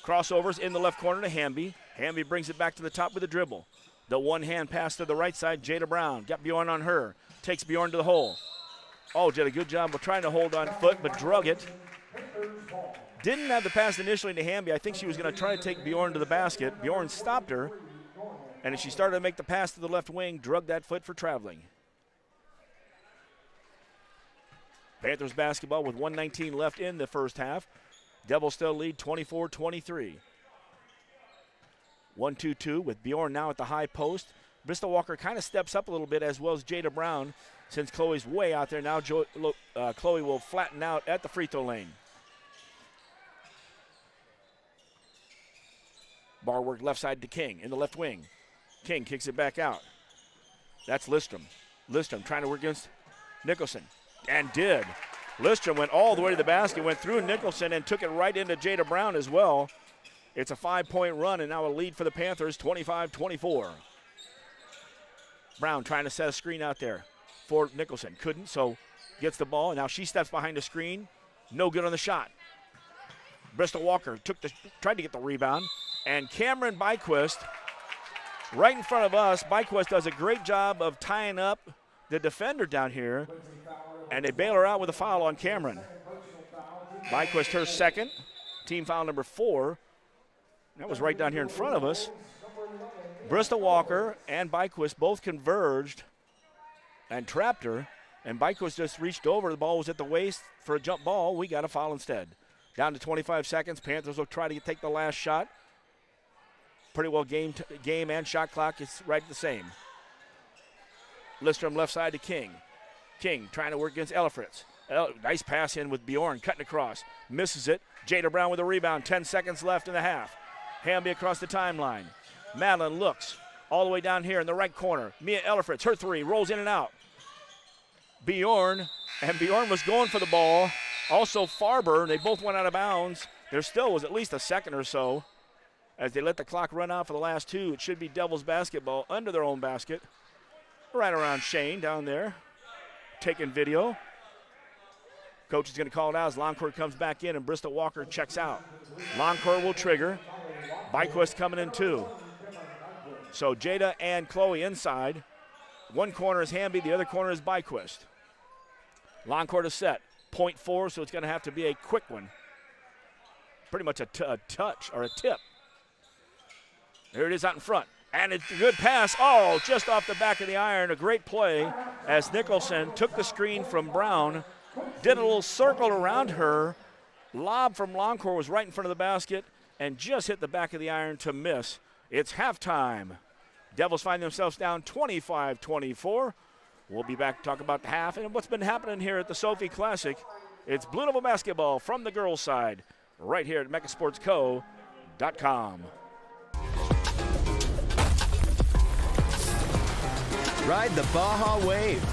crossovers in the left corner to Hamby. Hamby brings it back to the top with a dribble. The one-hand pass to the right side, Jada Brown. Got Bjorn on her. Takes Bjorn to the hole. Oh, did a good job of trying to hold on foot, but drug it. Didn't have the pass initially to Hamby. I think she was going to try to take Bjorn to the basket. Bjorn stopped her, and as she started to make the pass to the left wing, drugged that foot for traveling. Panthers basketball with 1:19 left in the first half. Devils still lead 24-23. 1-2-2 with Bjorn now at the high post. Bristol Walker kind of steps up a little bit, as well as Jada Brown. Since Chloe's way out there now, Chloe will flatten out at the free throw lane. Bar work left side to King in the left wing. King kicks it back out. That's Listrom. Listrom trying to work against Nicholson. And did. Listrom went all the way to the basket, went through Nicholson, and took it right into Jada Brown as well. It's a 5-point run, and now a lead for the Panthers, 25-24. Brown trying to set a screen out there for Nicholson. Couldn't, so gets the ball, and now she steps behind the screen. No good on the shot. Bristol Walker tried to get the rebound, and Cameron Byquist right in front of us. Byquist does a great job of tying up the defender down here, and they bail her out with a foul on Cameron. Byquist, her second, team foul number 4. That was right down here in front of us. Bristol Walker and Byquist both converged and trapped her, and Byquist just reached over. The ball was at the waist for a jump ball. We got a foul instead. Down to 25 seconds. Panthers will try to take the last shot. Pretty well game and shot clock is right the same. Listrom left side to King. King trying to work against Ellifritz. Nice pass in with Bjorn cutting across. Misses it. Jada Brown with a rebound. 10 seconds left in the half. Hamby across the timeline. Madeline looks all the way down here in the right corner. Mia Ellifritz, her 3, rolls in and out. Bjorn was going for the ball. Also Farber, they both went out of bounds. There still was at least a second or so as they let the clock run out for the last 2. It should be Devils basketball under their own basket. Right around Shane down there, taking video. Coach is going to call it out as Longcourt comes back in and Bristol Walker checks out. Longcourt will trigger. Byquist coming in 2. So Jada and Chloe inside. One corner is Hamby, the other corner is Byquist. Long court is set. 0.4, so it's going to have to be a quick one. Pretty much a touch or a tip. There it is out in front. And it's a good pass. Oh, just off the back of the iron. A great play as Nicholson took the screen from Brown, did a little circle around her. Lob from Longcore was right in front of the basket and just hit the back of the iron to miss. It's halftime. Devils find themselves down 25-24. We'll be back to talk about the half and what's been happening here at the Sophie Classic. It's Blue Devil basketball from the girls' side right here at MechaSportsCo.com. Ride the Baja Wave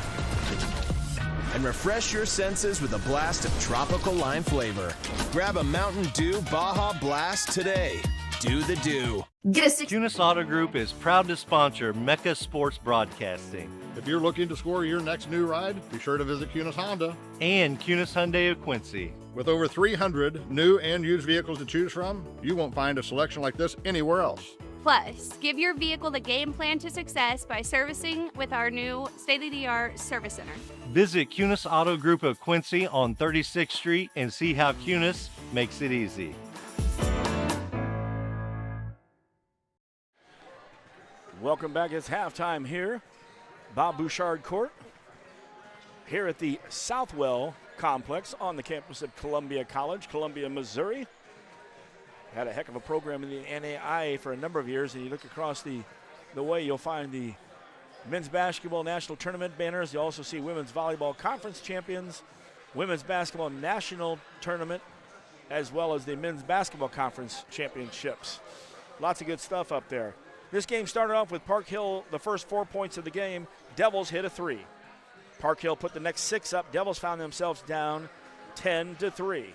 and refresh your senses with a blast of tropical lime flavor. Grab a Mountain Dew Baja Blast today. Do the do. Cunis Auto Group is proud to sponsor Mecha Sports Broadcasting. If you're looking to score your next new ride, be sure to visit Cunis Honda. And Cunis Hyundai of Quincy. With over 300 new and used vehicles to choose from, you won't find a selection like this anywhere else. Plus, give your vehicle the game plan to success by servicing with our new state-of-the-art service center. Visit Cunis Auto Group of Quincy on 36th Street and see how Cunis makes it easy. Welcome back. It's halftime here. Bob Bouchard Court here at the Southwell Complex on the campus of Columbia College, Columbia, Missouri. Had a heck of a program in the NAIA for a number of years, and you look across the way, you'll find the men's basketball national tournament banners. You also see women's volleyball conference champions, women's basketball national tournament, as well as the men's basketball conference championships. Lots of good stuff up there. This game started off with Park Hill, the first 4 points of the game. Devils hit a three. Park Hill put the next 6 up. Devils found themselves down 10-3.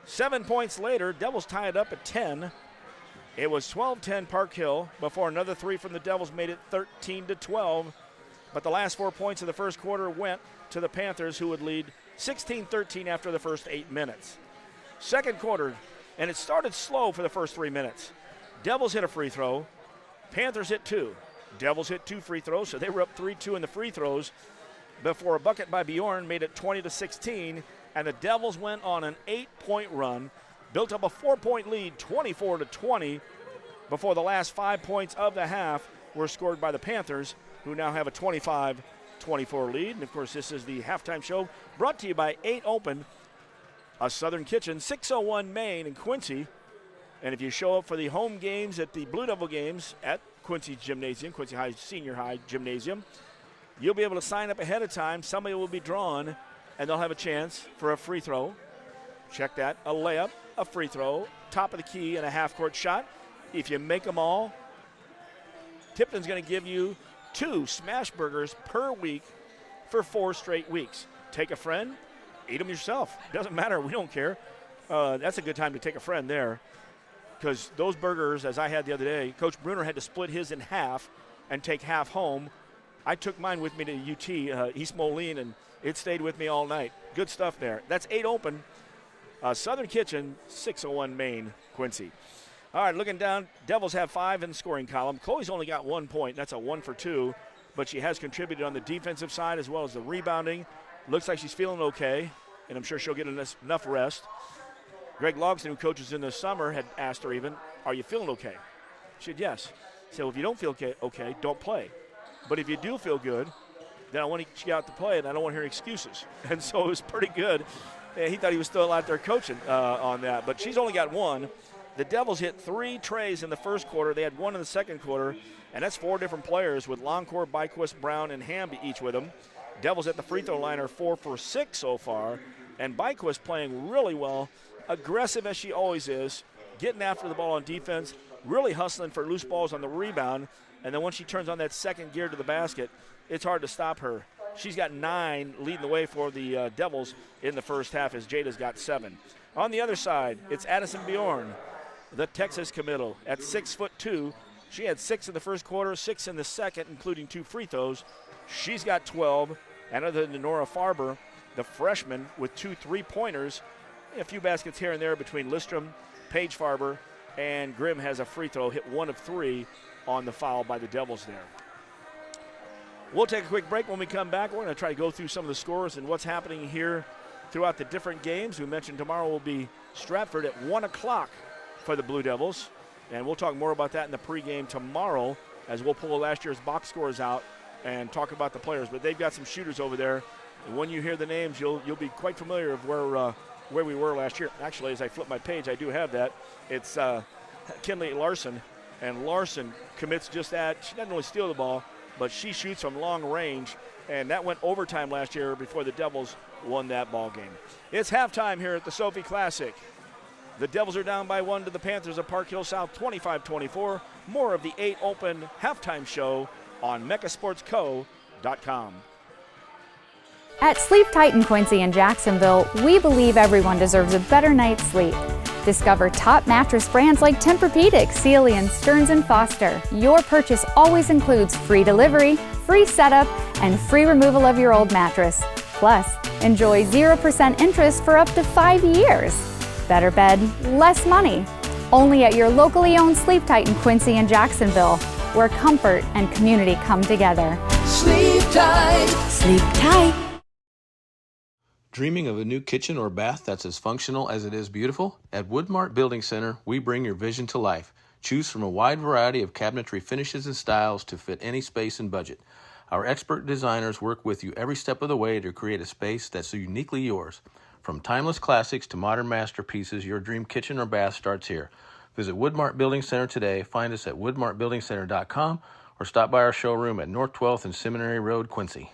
7 points later, Devils tied up at 10. It was 12-10 Park Hill before another 3 from the Devils made it 13-12. But the last 4 points of the first quarter went to the Panthers, who would lead 16-13 after the first 8 minutes. Second quarter, and it started slow for the first 3 minutes. Devils hit a free throw. Panthers hit 2. Devils hit 2 free throws, so they were up 3-2 in the free throws before a bucket by Bjorn made it 20-16, and the Devils went on an 8-point run, built up a 4-point lead, 24-20, before the last 5 points of the half were scored by the Panthers, who now have a 25-24 lead. And, of course, this is the halftime show brought to you by 8 Open, a Southern Kitchen, 601 Main in Quincy. And if you show up for the home games at the Blue Devil games at Quincy Gymnasium, Quincy High Senior High Gymnasium, you'll be able to sign up ahead of time. Somebody will be drawn, and they'll have a chance for a free throw. Check that, a layup, a free throw, top of the key, and a half-court shot. If you make them all, Tipton's going to give you 2 smash burgers per week for 4 straight weeks. Take a friend, eat them yourself. Doesn't matter, we don't care. That's a good time to take a friend there, because those burgers, as I had the other day, Coach Bruner had to split his in half and take half home. I took mine with me to UT, East Moline, and it stayed with me all night. Good stuff there. That's 8 Open, Southern Kitchen, 601 Main, Quincy. All right, looking down, Devils have 5 in the scoring column. Chloe's only got 1 point. That's a 1 for 2, but she has contributed on the defensive side as well as the rebounding. Looks like she's feeling okay, and I'm sure she'll get enough rest. Greg Logston, who coaches in the summer, had asked her even, are you feeling okay? She said, yes. So if you don't feel okay, don't play. But if you do feel good, then I want to get you out to play, and I don't want to hear excuses. And so it was pretty good. And he thought he was still out there coaching on that. But she's only got 1. The Devils hit 3 trays in the first quarter. They had 1 in the second quarter, and that's 4 different players with Longcore, Byquist, Brown, and Hamby each with them. Devils at the free throw line are 4 for 6 so far, and Byquist playing really well. Aggressive as she always is, getting after the ball on defense, really hustling for loose balls on the rebound, and then once she turns on that second gear to the basket, it's hard to stop her. She's got 9 leading the way for the Devils in the first half as Jada's got 7. On the other side, it's Addison Bjorn, the Texas committal, at 6'2". She had 6 in the first quarter, 6 in the second, including 2 free throws. She's got 12, and other than Nora Farber, the freshman with 2 3-pointers, a few baskets here and there between Listrom, Paige Farber, and Grimm has a free throw, hit 1 of 3. on the foul by the Devils there. We'll take a quick break. When we come back, we're going to try to go through some of the scores and what's happening here throughout the different games. We mentioned tomorrow will be Stratford at 1 o'clock for the Blue Devils, and we'll talk more about that in the pregame tomorrow as we'll pull last year's box scores out and talk about the players. But they've got some shooters over there, and when you hear the names, you'll be quite familiar of where we were last year. Actually, as I flip my page, I do have that. It's Kinley Larson, and Larson commits just that. She doesn't really steal the ball, but she shoots from long range, and that went overtime last year before the Devils won that ball game. It's halftime here at the Sophie Classic. The Devils are down by 1 to the Panthers of Park Hill South, 25-24. More of the 8 Open halftime show on mechasportsco.com. At Sleep Tight in Quincy and Jacksonville, we believe everyone deserves a better night's sleep. Discover top mattress brands like Tempur-Pedic, Sealy, and Stearns & Foster. Your purchase always includes free delivery, free setup, and free removal of your old mattress. Plus, enjoy 0% interest for up to 5 years. Better bed, less money. Only at your locally owned Sleep Tight in Quincy and Jacksonville, where comfort and community come together. Sleep tight. Sleep tight. Dreaming of a new kitchen or bath that's as functional as it is beautiful? At Woodmart Building Center, we bring your vision to life. Choose from a wide variety of cabinetry finishes and styles to fit any space and budget. Our expert designers work with you every step of the way to create a space that's uniquely yours. From timeless classics to modern masterpieces, your dream kitchen or bath starts here. Visit Woodmart Building Center today. Find us at woodmartbuildingcenter.com or stop by our showroom at North 12th and Seminary Road, Quincy.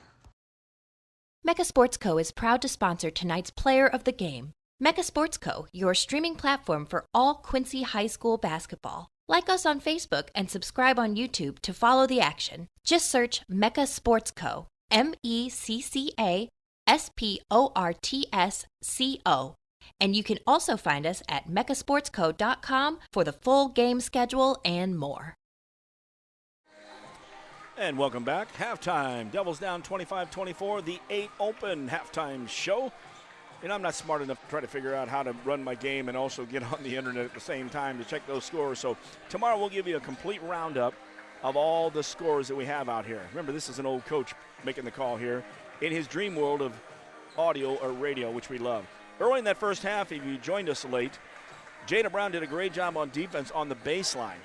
Mecca Sports Co. is proud to sponsor tonight's Player of the Game. Mecca Sports Co., your streaming platform for all Quincy High School basketball. Like us on Facebook and subscribe on YouTube to follow the action. Just search Mecca Sports Co. MECCASPORTSCO. And you can also find us at meccasportsco.com for the full game schedule and more. And welcome back. Halftime. Devils down 25-24. The 8 Open halftime show. And I'm not smart enough to try to figure out how to run my game and also get on the internet at the same time to check those scores. So tomorrow we'll give you a complete roundup of all the scores that we have out here. Remember, this is an old coach making the call here in his dream world of audio or radio, which we love. Early in that first half, if you joined us late, Jada Brown did a great job on defense on the baseline.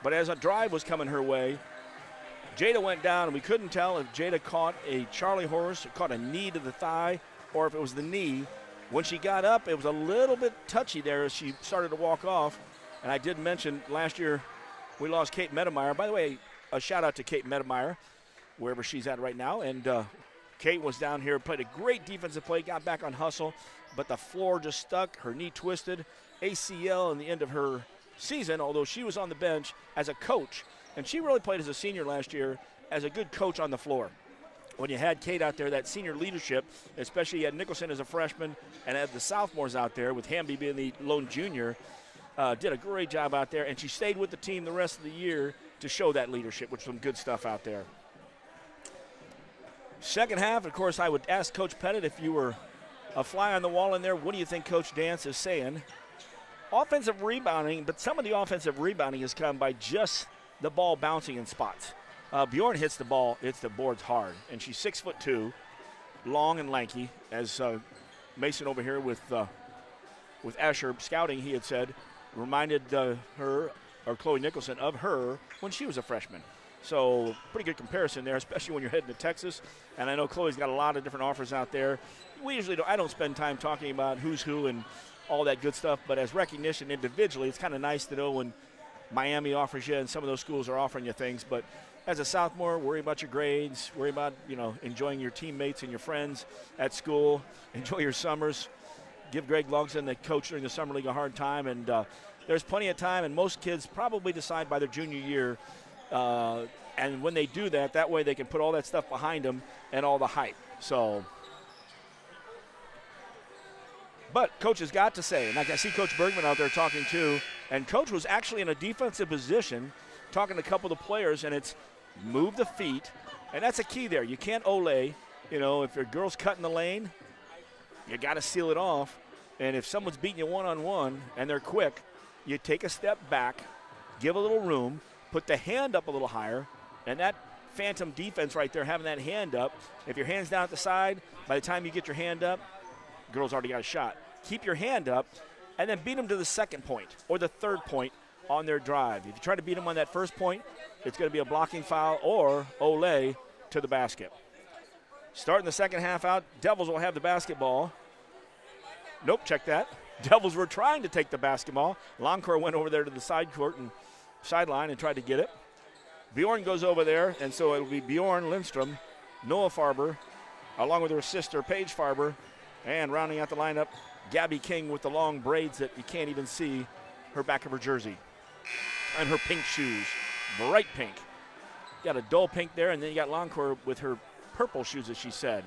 But as a drive was coming her way, Jada went down, and we couldn't tell if Jada caught a Charlie horse, or caught a knee to the thigh, or if it was the knee. When she got up, it was a little bit touchy there as she started to walk off. And I did mention last year we lost Kate Medemeyer. By the way, a shout-out to Kate Medemeyer, wherever she's at right now. And Kate was down here, played a great defensive play, got back on hustle, but the floor just stuck, her knee twisted, ACL in the end of her season, although she was on the bench as a coach. And she really played as a senior last year as a good coach on the floor. When you had Kate out there, that senior leadership, especially you had Nicholson as a freshman and had the sophomores out there with Hamby being the lone junior, did a great job out there. And she stayed with the team the rest of the year to show that leadership, which was some good stuff out there. Second half, of course, I would ask Coach Pettit if you were a fly on the wall in there, what do you think Coach Dance is saying? Offensive rebounding, but some of the offensive rebounding has come by just the ball bouncing in spots. Bjorn hits the boards hard, and she's 6'2", long and lanky. As Mason over here with Asher scouting, he had said, reminded her, or Chloe Nicholson, of her when she was a freshman. So pretty good comparison there, especially when you're heading to Texas. And I know Chloe's got a lot of different offers out there. We usually I don't spend time talking about who's who and all that good stuff, but as recognition individually, it's kind of nice to know when Miami offers you, and some of those schools are offering you things. But as a sophomore, worry about your grades, worry about, enjoying your teammates and your friends at school, enjoy your summers. Give Greg Longson, the coach during the Summer League, a hard time. And there's plenty of time, and most kids probably decide by their junior year. And when they do that, that way they can put all that stuff behind them and all the hype. So, but Coach has got to say, and I see Coach Bergman out there talking too, and Coach was actually in a defensive position talking to a couple of the players, and it's move the feet, and that's a key there. You can't ole. If your girl's cutting the lane, you got to seal it off. And if someone's beating you one-on-one and they're quick, you take a step back, give a little room, put the hand up a little higher, and that phantom defense right there, having that hand up, if your hand's down at the side, by the time you get your hand up, girl's already got a shot. Keep your hand up, and then beat them to the second point or the third point on their drive. If you try to beat them on that first point, it's going to be a blocking foul or Olay to the basket. Starting the second half out, Devils will have the basketball. Nope, check that. Devils were trying to take the basketball. Loncourt went over there to the side court and sideline and tried to get it. Bjorn goes over there, and so it'll be Bjorn Lindstrom, Noah Farber, along with her sister Paige Farber, and rounding out the lineup, Gabby King with the long braids that you can't even see her back of her jersey. And her pink shoes, bright pink. Got a dull pink there, and then you got Loncourt with her purple shoes, as she said.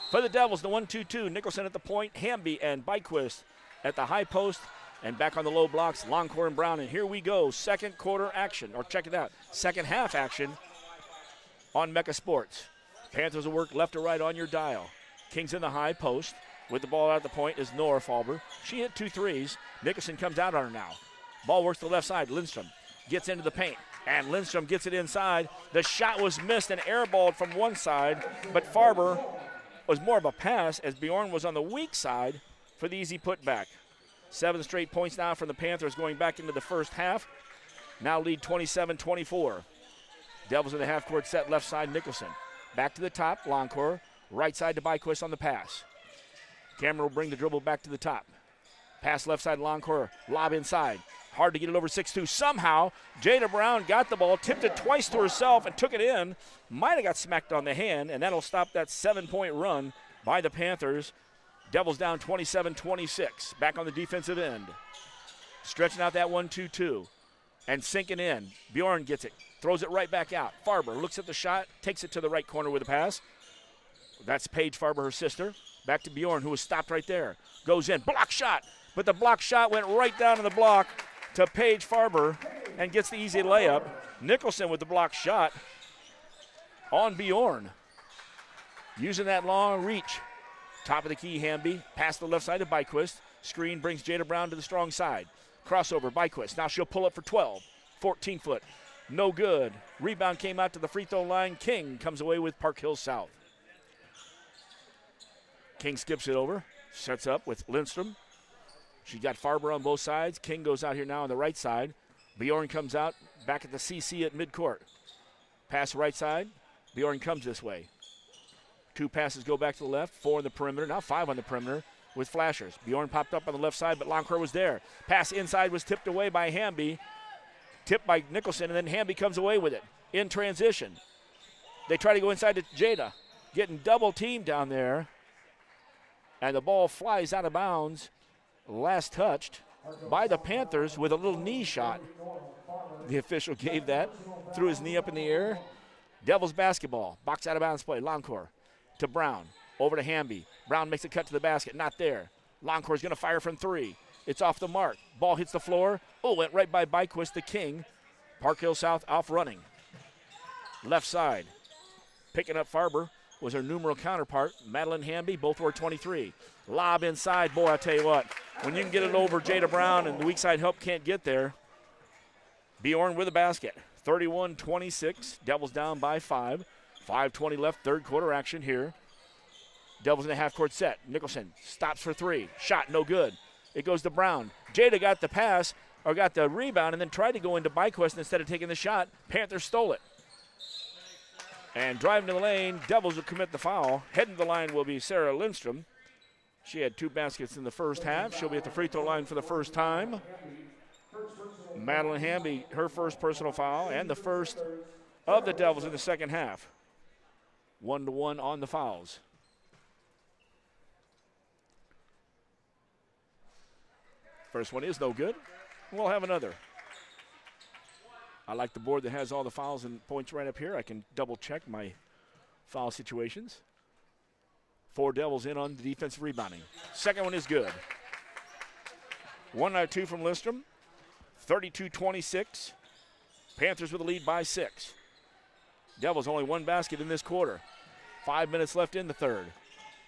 For the Devils, the 1-2-2, Nicholson at the point, Hamby and Byquist at the high post, and back on the low blocks, Loncourt and Brown. And here we go, second quarter action, or check it out, second half action on Mecca Sports. Panthers will work left to right on your dial. King's in the high post. With the ball out at the point is Nora Falber. She hit 2 threes. Nicholson comes out on her now. Ball works to the left side. Lindstrom gets into the paint, and Lindstrom gets it inside. The shot was missed and airballed from one side, but Farber was more of a pass as Bjorn was on the weak side for the easy putback. 7 straight points now from the Panthers going back into the first half. Now lead 27-24. Devils in the half-court set, left side, Nicholson. Back to the top, Loncourt. Right side to Byquist on the pass. Cameron will bring the dribble back to the top. Pass left side, Loncourt. Lob inside. Hard to get it over 6-2. Somehow, Jada Brown got the ball, tipped it twice to herself, and took it in. Might have got smacked on the hand, and that'll stop that 7-point run by the Panthers. Devils down 27-26. Back on the defensive end. Stretching out that 1-2-2. And sinking in. Bjorn gets it. Throws it right back out. Farber looks at the shot, takes it to the right corner with a pass. That's Paige Farber, her sister. Back to Bjorn, who was stopped right there. Goes in. Block shot. But the block shot went right down to the block to Paige Farber and gets the easy layup. Nicholson with the block shot on Bjorn. Using that long reach. Top of the key, Hamby. Pass the left side to Byquist. Screen brings Jada Brown to the strong side. Crossover, Byquist. Now she'll pull up for 12. 14-foot. No good. Rebound came out to the free throw line. King comes away with Park Hill South. King skips it over. Sets up with Lindstrom. She got Farber on both sides. King goes out here now on the right side. Bjorn comes out back at the CC at midcourt. Pass right side. Bjorn comes this way. 2 passes go back to the left. 4 on the perimeter. Now 5 on the perimeter with flashers. Bjorn popped up on the left side, but Loncourt was there. Pass inside was tipped away by Hamby. Tipped by Nicholson, and then Hamby comes away with it in transition. They try to go inside to Jada. Getting double teamed down there. And the ball flies out of bounds. Last touched by the Panthers with a little knee shot. The official gave that. Threw his knee up in the air. Devils basketball. Box out of bounds play. Loncourt to Brown. Over to Hamby. Brown makes a cut to the basket. Not there. Loncourt's going to fire from 3. It's off the mark. Ball hits the floor. Oh, went right by Byquist, the King. Park Hill South off running. Left side. Picking up Farber was her numeral counterpart, Madeline Hamby. Both were 23. Lob inside. Boy, I tell you what, when you can get it over Jada Brown and the weak side help can't get there. Bjorn with a basket. 31-26. Devils down by 5. 5:20 left, third quarter action here. Devils in the half-court set. Nicholson stops for 3. Shot, no good. It goes to Brown. Jada got the pass, or got the rebound, and then tried to go into Byquist instead of taking the shot. Panthers stole it. And driving to the lane, Devils will commit the foul. Heading to the line will be Sarah Lindstrom. She had 2 baskets in the first half. She'll be at the free throw line for the first time. Madeline Hamby, her first personal foul, and the first of the Devils in the second half. 1-1 on the fouls. First one is no good. We'll have another. I like the board that has all the fouls and points right up here. I can double check my foul situations. 4 Devils in on the defensive rebounding. Second one is good. 1 out of 2 from Lindstrom. 32-26. Panthers with the lead by 6. Devils only 1 basket in this quarter. 5 minutes left in the third.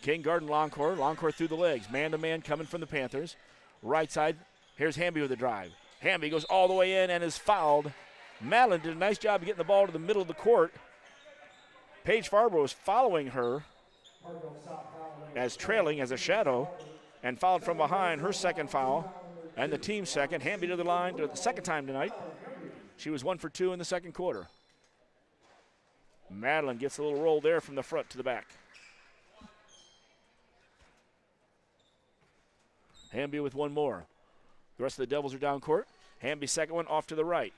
King guarding Loncourt. Loncourt through the legs. Man-to-man coming from the Panthers. Right side, here's Hamby with the drive. Hamby goes all the way in and is fouled Madeline did a nice job of getting the ball to the middle of the court. Paige Farber was following her as trailing as a shadow and fouled from behind, her second foul and the team's second. Hamby to the line the second time tonight. She was 1 for 2 in the second quarter. Madeline gets a little roll there from the front to the back. Hamby with one more. The rest of the Devils are down court. Hamby second one off to the right.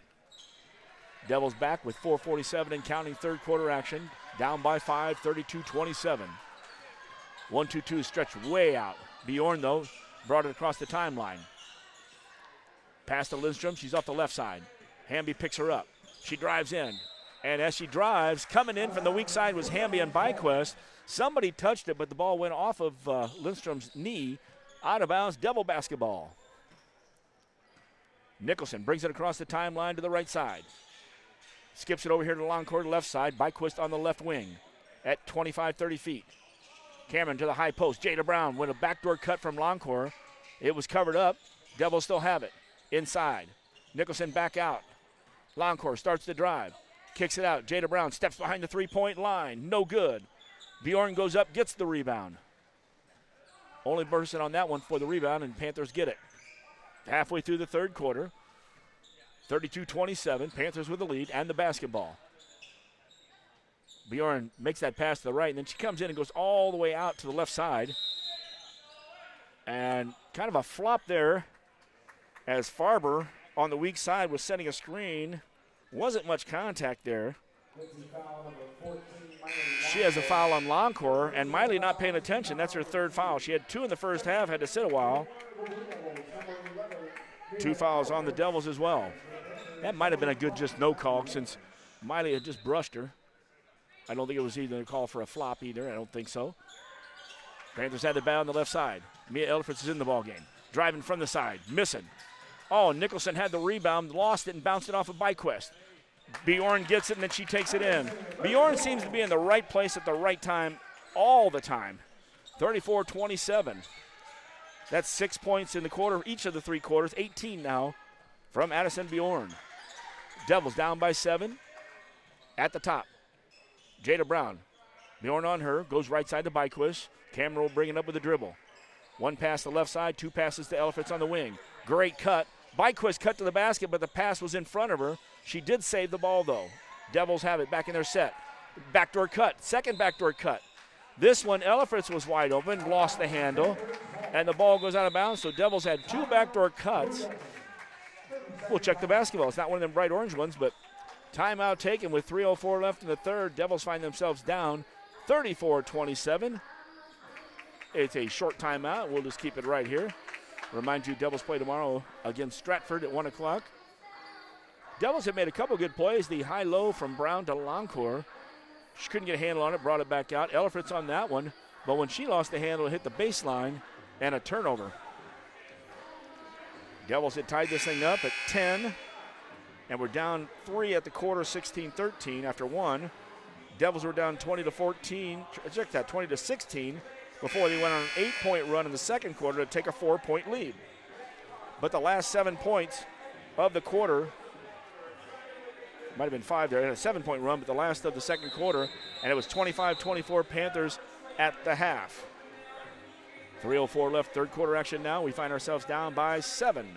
Devils back with 4:47 and counting third quarter action. Down by 5, 32-27. 1-2-2 stretched way out. Bjorn, though, brought it across the timeline. Pass to Lindstrom. She's off the left side. Hamby picks her up. She drives in. And as she drives, coming in from the weak side was Hamby and Byquist. Somebody touched it, but the ball went off of Lindstrom's knee. Out of bounds, Devil basketball. Nicholson brings it across the timeline to the right side. Skips it over here to the long court, left side. Byquist on the left wing at 25, 30 feet. Cameron to the high post. Jada Brown with a backdoor cut from Longcore. It was covered up. Devils still have it. Inside. Nicholson back out. Longcore starts the drive. Kicks it out. Jada Brown steps behind the three-point line. No good. Bjorn goes up, gets the rebound. Only person on that one for the rebound, and Panthers get it. Halfway through the third quarter. 32-27. Panthers with the lead and the basketball. Bjorn makes that pass to the right, and then she comes in and goes all the way out to the left side. And kind of a flop there as Farber on the weak side was setting a screen. Wasn't much contact there. She has a foul on Longcore, and Miley not paying attention. That's her third foul. She had 2 in the first half, had to sit a while. 2 fouls on the Devils as well. That might have been a good just no call since Miley had just brushed her. I don't think it was either a call for a flop either. I don't think so. Panthers had the ball on the left side. Mia Elfritz is in the ballgame. Driving from the side, missing. Oh, Nicholson had the rebound, lost it, and bounced it off of Byquist. Bjorn gets it, and then she takes it in. Bjorn seems to be in the right place at the right time all the time. 34-27. That's 6 points in the quarter, each of the 3 quarters. 18 now from Addison Bjorn. Devils down by 7 at the top. Jada Brown. Bjorn on her, goes right side to Byquist. Cameron will bring it up with a dribble. 1 pass to the left side, 2 passes to Elfritz on the wing. Great cut. Byquist cut to the basket, but the pass was in front of her. She did save the ball, though. Devils have it back in their set. Backdoor cut, second backdoor cut. This one, Elfritz was wide open, lost the handle, and the ball goes out of bounds. So Devils had 2 backdoor cuts. We'll check the basketball. It's not one of them bright orange ones, but timeout taken with 3:04 left in the third. Devils find themselves down 34-27. It's a short timeout. We'll just keep it right here. Remind you, Devils play tomorrow against Stratford at 1 o'clock. Devils have made a couple good plays. The high-low from Brown to Longcore. She couldn't get a handle on it, brought it back out. Elfritz on that one, but when she lost the handle, it hit the baseline and a turnover. Devils had tied this thing up at 10, and we're down 3 at the quarter, 16-13 after 1. Devils were down 20-14, check that, 20-16, before they went on an 8-point run in the second quarter to take a 4-point lead. But the last 7 points of the quarter, might have been 5 there, they had a 7-point run, but the last of the second quarter, and it was 25-24 Panthers at the half. 3:04 left, third quarter action now. We find ourselves down by 7.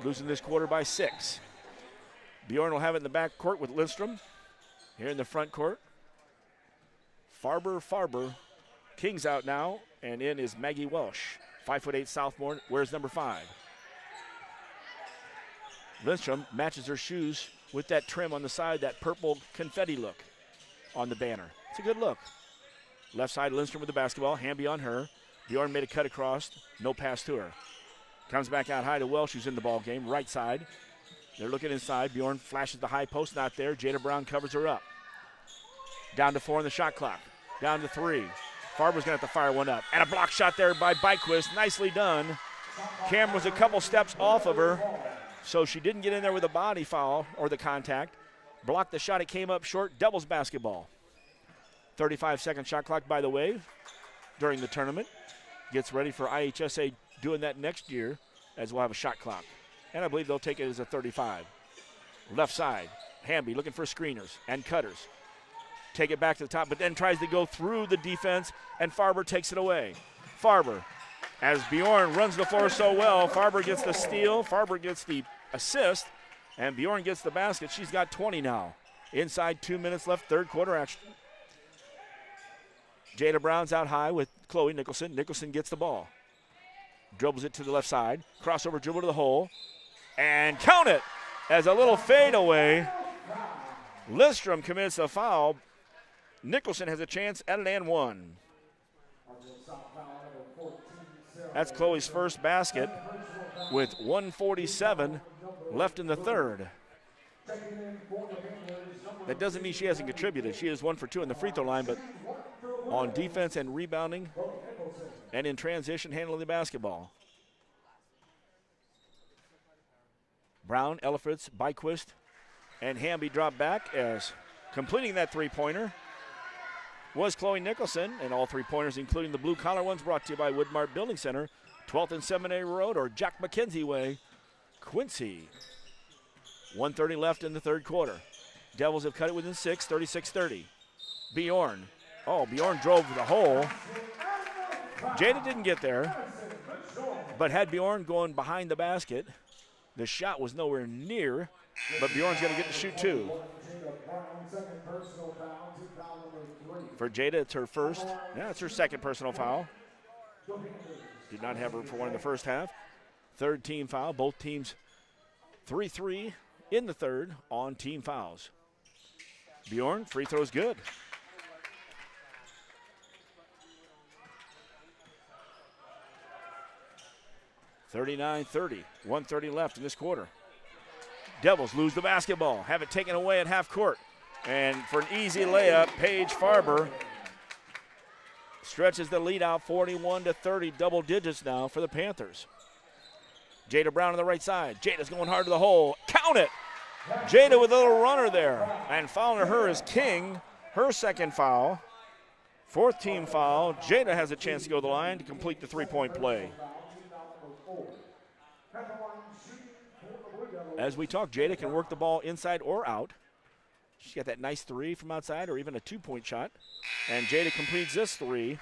Losing this quarter by 6. Bjorn will have it in the back court with Lindstrom. Here in the front court. Farber. King's out now, and in is Maggie Welsh. 5'8" sophomore, wears number 5. Lindstrom matches her shoes with that trim on the side, that purple confetti look on the banner. It's a good look. Left side, Lindstrom with the basketball. Hamby on her. Bjorn made a cut across. No pass to her. Comes back out high to Welsh, who's in the ball game. Right side. They're looking inside. Bjorn flashes the high post, not there. Jada Brown covers her up. Down to 4 on the shot clock. Down to 3. Farber's going to have to fire one up. And a block shot there by Byquist. Nicely done. Cam was a couple steps off of her, so she didn't get in there with a body foul or the contact. Blocked the shot. It came up short. Devils basketball. 35-second shot clock, by the way, during the tournament. Gets ready for IHSA doing that next year, as we'll have a shot clock. And I believe they'll take it as a 35. Left side, Hamby looking for screeners and cutters. Take it back to the top, but then tries to go through the defense, and Farber takes it away. Farber, as Bjorn runs the floor so well, Farber gets the steal, Farber gets the assist, and Bjorn gets the basket. She's got 20 now. Inside 2 minutes left, third quarter action. Jada Brown's out high with Chloe Nicholson. Nicholson gets the ball. Dribbles it to the left side. Crossover dribble to the hole. And count it as a little fadeaway. Lindstrom commits a foul. Nicholson has a chance at an and one. That's Chloe's first basket with 1:47 left in the third. That doesn't mean she hasn't contributed. She is 1 for 2 in the free throw line, but on defense and rebounding and in transition handling the basketball. Brown, Ellifritz, Byquist, and Hamby drop back as completing that three-pointer was Chloe Nicholson, and all three-pointers, including the blue-collar ones, brought to you by Woodmart Building Center, 12th and Seminary Road, or Jack McKenzie Way, Quincy. 1:30 left in the third quarter. Devils have cut it within 6, 36-30. Bjorn. Oh, Bjorn drove the hole. Jada didn't get there, but had Bjorn going behind the basket, the shot was nowhere near, but Bjorn's going to get to shoot two. For Jada, it's her first. Yeah, it's her second personal foul. Did not have her for one in the first half. Third team foul. Both teams 3-3 in the third on team fouls. Bjorn, free throw's good. (39-30). 1:30 left in this quarter. Devils lose the basketball. Have it taken away at half court. And for an easy layup, Paige Farber stretches the lead out 41-30, double digits now for the Panthers. Jada Brown on the right side. Jada's going hard to the hole. Count it! Jada with a little runner there. And fouling her is King, her second foul. Fourth team foul. Jada has a chance to go to the line to complete the three-point play. As we talk, Jada can work the ball inside or out. She's got that nice three from outside or even a two-point shot. And Jada completes this three.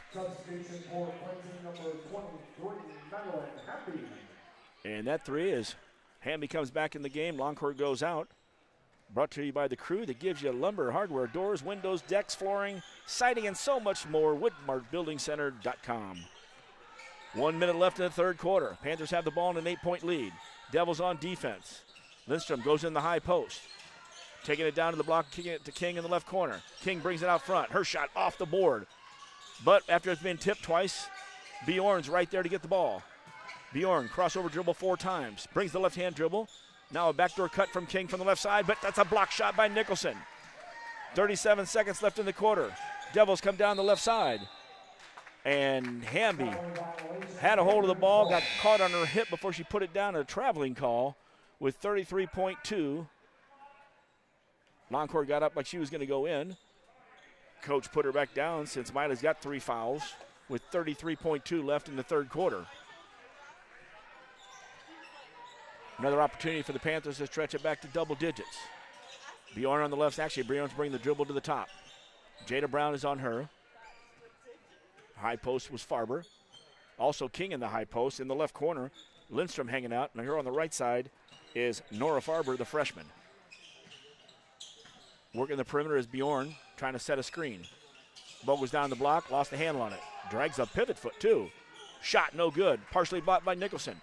And that three is Hamby comes back in the game. Long court goes out. Brought to you by the crew that gives you lumber, hardware, doors, windows, decks, flooring, siding, and so much more. WoodmartBuildingCenter.com. 1 minute left in the third quarter. Panthers have the ball in an 8-point lead. Devils on defense. Lindstrom goes in the high post. Taking it down to the block, kicking it to King in the left corner. King brings it out front. Her shot off the board. But after it's been tipped twice, Bjorn's right there to get the ball. Bjorn, crossover dribble 4 times. Brings the left-hand dribble. Now a backdoor cut from King from the left side, but that's a block shot by Nicholson. 37 seconds left in the quarter. Devils come down the left side. And Hamby had a hold of the ball, got caught on her hip before she put it down, a traveling call with 33.2. Longcourt got up like she was going to go in. Coach put her back down since Mila's got 3 fouls with 33.2 left in the third quarter. Another opportunity for the Panthers to stretch it back to double digits. Bjorn on the left. Actually, Bjorn's bringing the dribble to the top. Jada Brown is on her. High post was Farber. Also King in the high post. In the left corner, Lindstrom hanging out. And here on the right side is Nora Farber, the freshman. Working the perimeter is Bjorn, trying to set a screen. Ball goes down the block, lost the handle on it. Drags a pivot foot, too. Shot no good, partially blocked by Nicholson.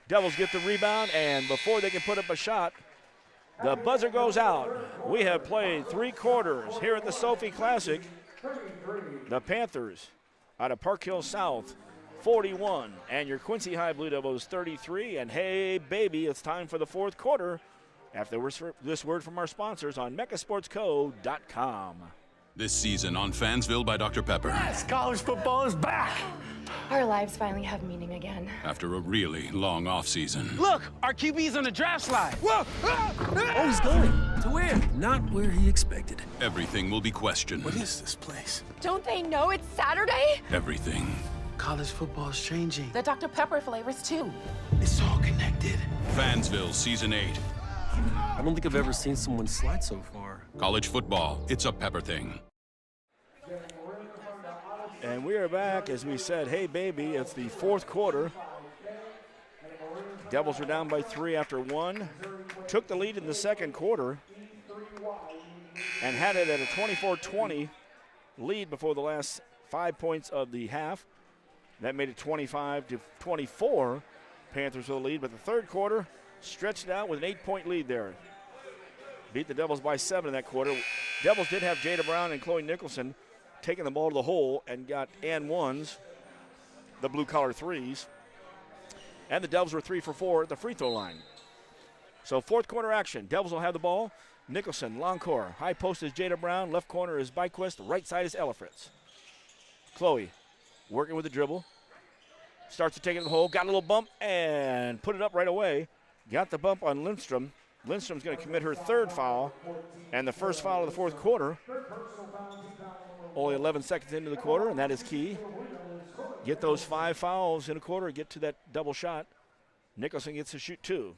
Devils get the rebound, and before they can put up a shot, the buzzer goes out. We have played 3 quarters here at the Sophie Classic. The Panthers out of Park Hill South, 41, and your Quincy High Blue Devils 33. And hey, baby, it's time for the fourth quarter after this word from our sponsors on mechasportsco.com. This season on Fansville by Dr. Pepper. Yes, college football is back. Our lives finally have meaning again. After a really long offseason. Look, our QB's on the draft slide. Whoa! Oh, he's going. To where? Not where he expected. Everything will be questioned. What is this place? Don't they know it's Saturday? Everything. College football is changing. The Dr. Pepper flavors, too. It's all connected. Fansville Season 8. I don't think I've ever seen someone slide so far. College football, it's a Pepper thing. And we are back, as we said, hey, baby, it's the fourth quarter. Devils are down by 3 after 1. Took the lead in the second quarter and had it at a 24-20 lead before the last 5 points of the half. That made it 25-24. Panthers with the lead, but the third quarter stretched out with an 8-point lead there. Beat the Devils by 7 in that quarter. Devils did have Jada Brown and Chloe Nicholson taking the ball to the hole and got and ones, the blue-collar threes. And the Devils were 3 for 4 at the free throw line. So fourth quarter action. Devils will have the ball. Nicholson, long court. High post is Jada Brown. Left corner is Byquist. Right side is Elifritz. Chloe working with the dribble. Starts to take it to the hole. Got a little bump and put it up right away. Got the bump on Lindstrom. Lindstrom's going to commit her third foul and the first foul of the fourth quarter. Only 11 seconds into the quarter, and that is key. Get those 5 fouls in a quarter, get to that double shot. Nicholson gets to shoot 2.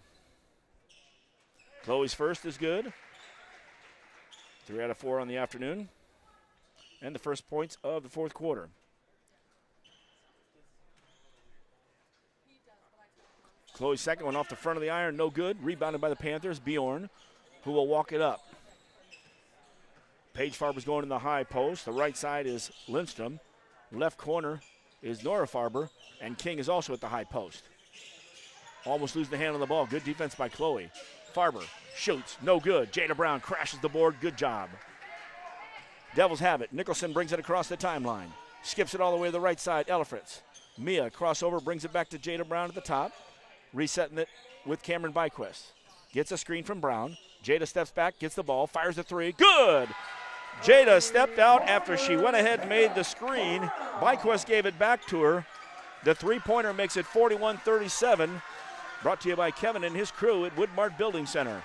Chloe's first is good. 3 out of 4 on the afternoon. And the first points of the fourth quarter. Chloe's second one off the front of the iron, no good. Rebounded by the Panthers, Bjorn, who will walk it up. Paige Farber's going in the high post. The right side is Lindstrom. Left corner is Nora Farber, and King is also at the high post. Almost losing the hand on the ball. Good defense by Chloe. Farber shoots, no good. Jada Brown crashes the board, good job. Devils have it. Nicholson brings it across the timeline. Skips it all the way to the right side, Elifritz. Mia crossover, brings it back to Jada Brown at the top. Resetting it with Cameron Byquist. Gets a screen from Brown. Jada steps back, gets the ball, fires the 3. Good! Jada stepped out after she went ahead and made the screen. Byquist gave it back to her. The three-pointer makes it 41-37. Brought to you by Kevin and his crew at Woodmart Building Center.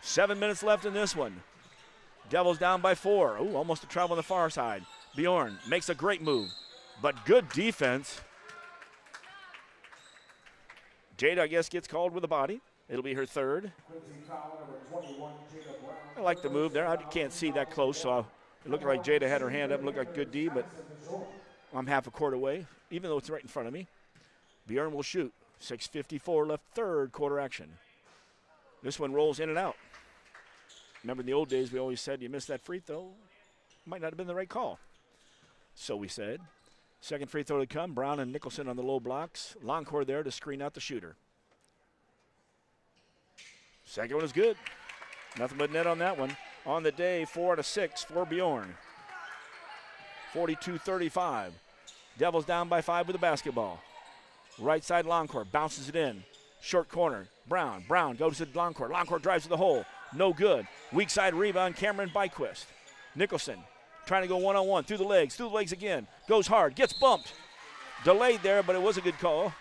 7 minutes left in this one. Devils down by 4. Ooh, almost a travel on the far side. Bjorn makes a great move, but good defense. Jada, I guess, gets called with a body. It'll be her third. I like the move there. I can't see that close, so it looked like Jada had her hand up. It looked like good D, but I'm half a court away, even though it's right in front of me. Bjorn will shoot. 6:54 left, third quarter action. This one rolls in and out. Remember in the old days, we always said you missed that free throw. Might not have been the right call. So we said. Second free throw to come. Brown and Nicholson on the low blocks. Long court there to screen out the shooter. Second one is good. Nothing but net on that one. On the day, 4 out of 6 for Bjorn. 42-35. Devils down by 5 with the basketball. Right side long court, bounces it in. Short corner, Brown. Brown goes to the long court. Long court drives to the hole. No good. Weak side rebound, Cameron Byquist. Nicholson trying to go one-on-one, through the legs again. Goes hard, gets bumped. Delayed there, but it was a good call.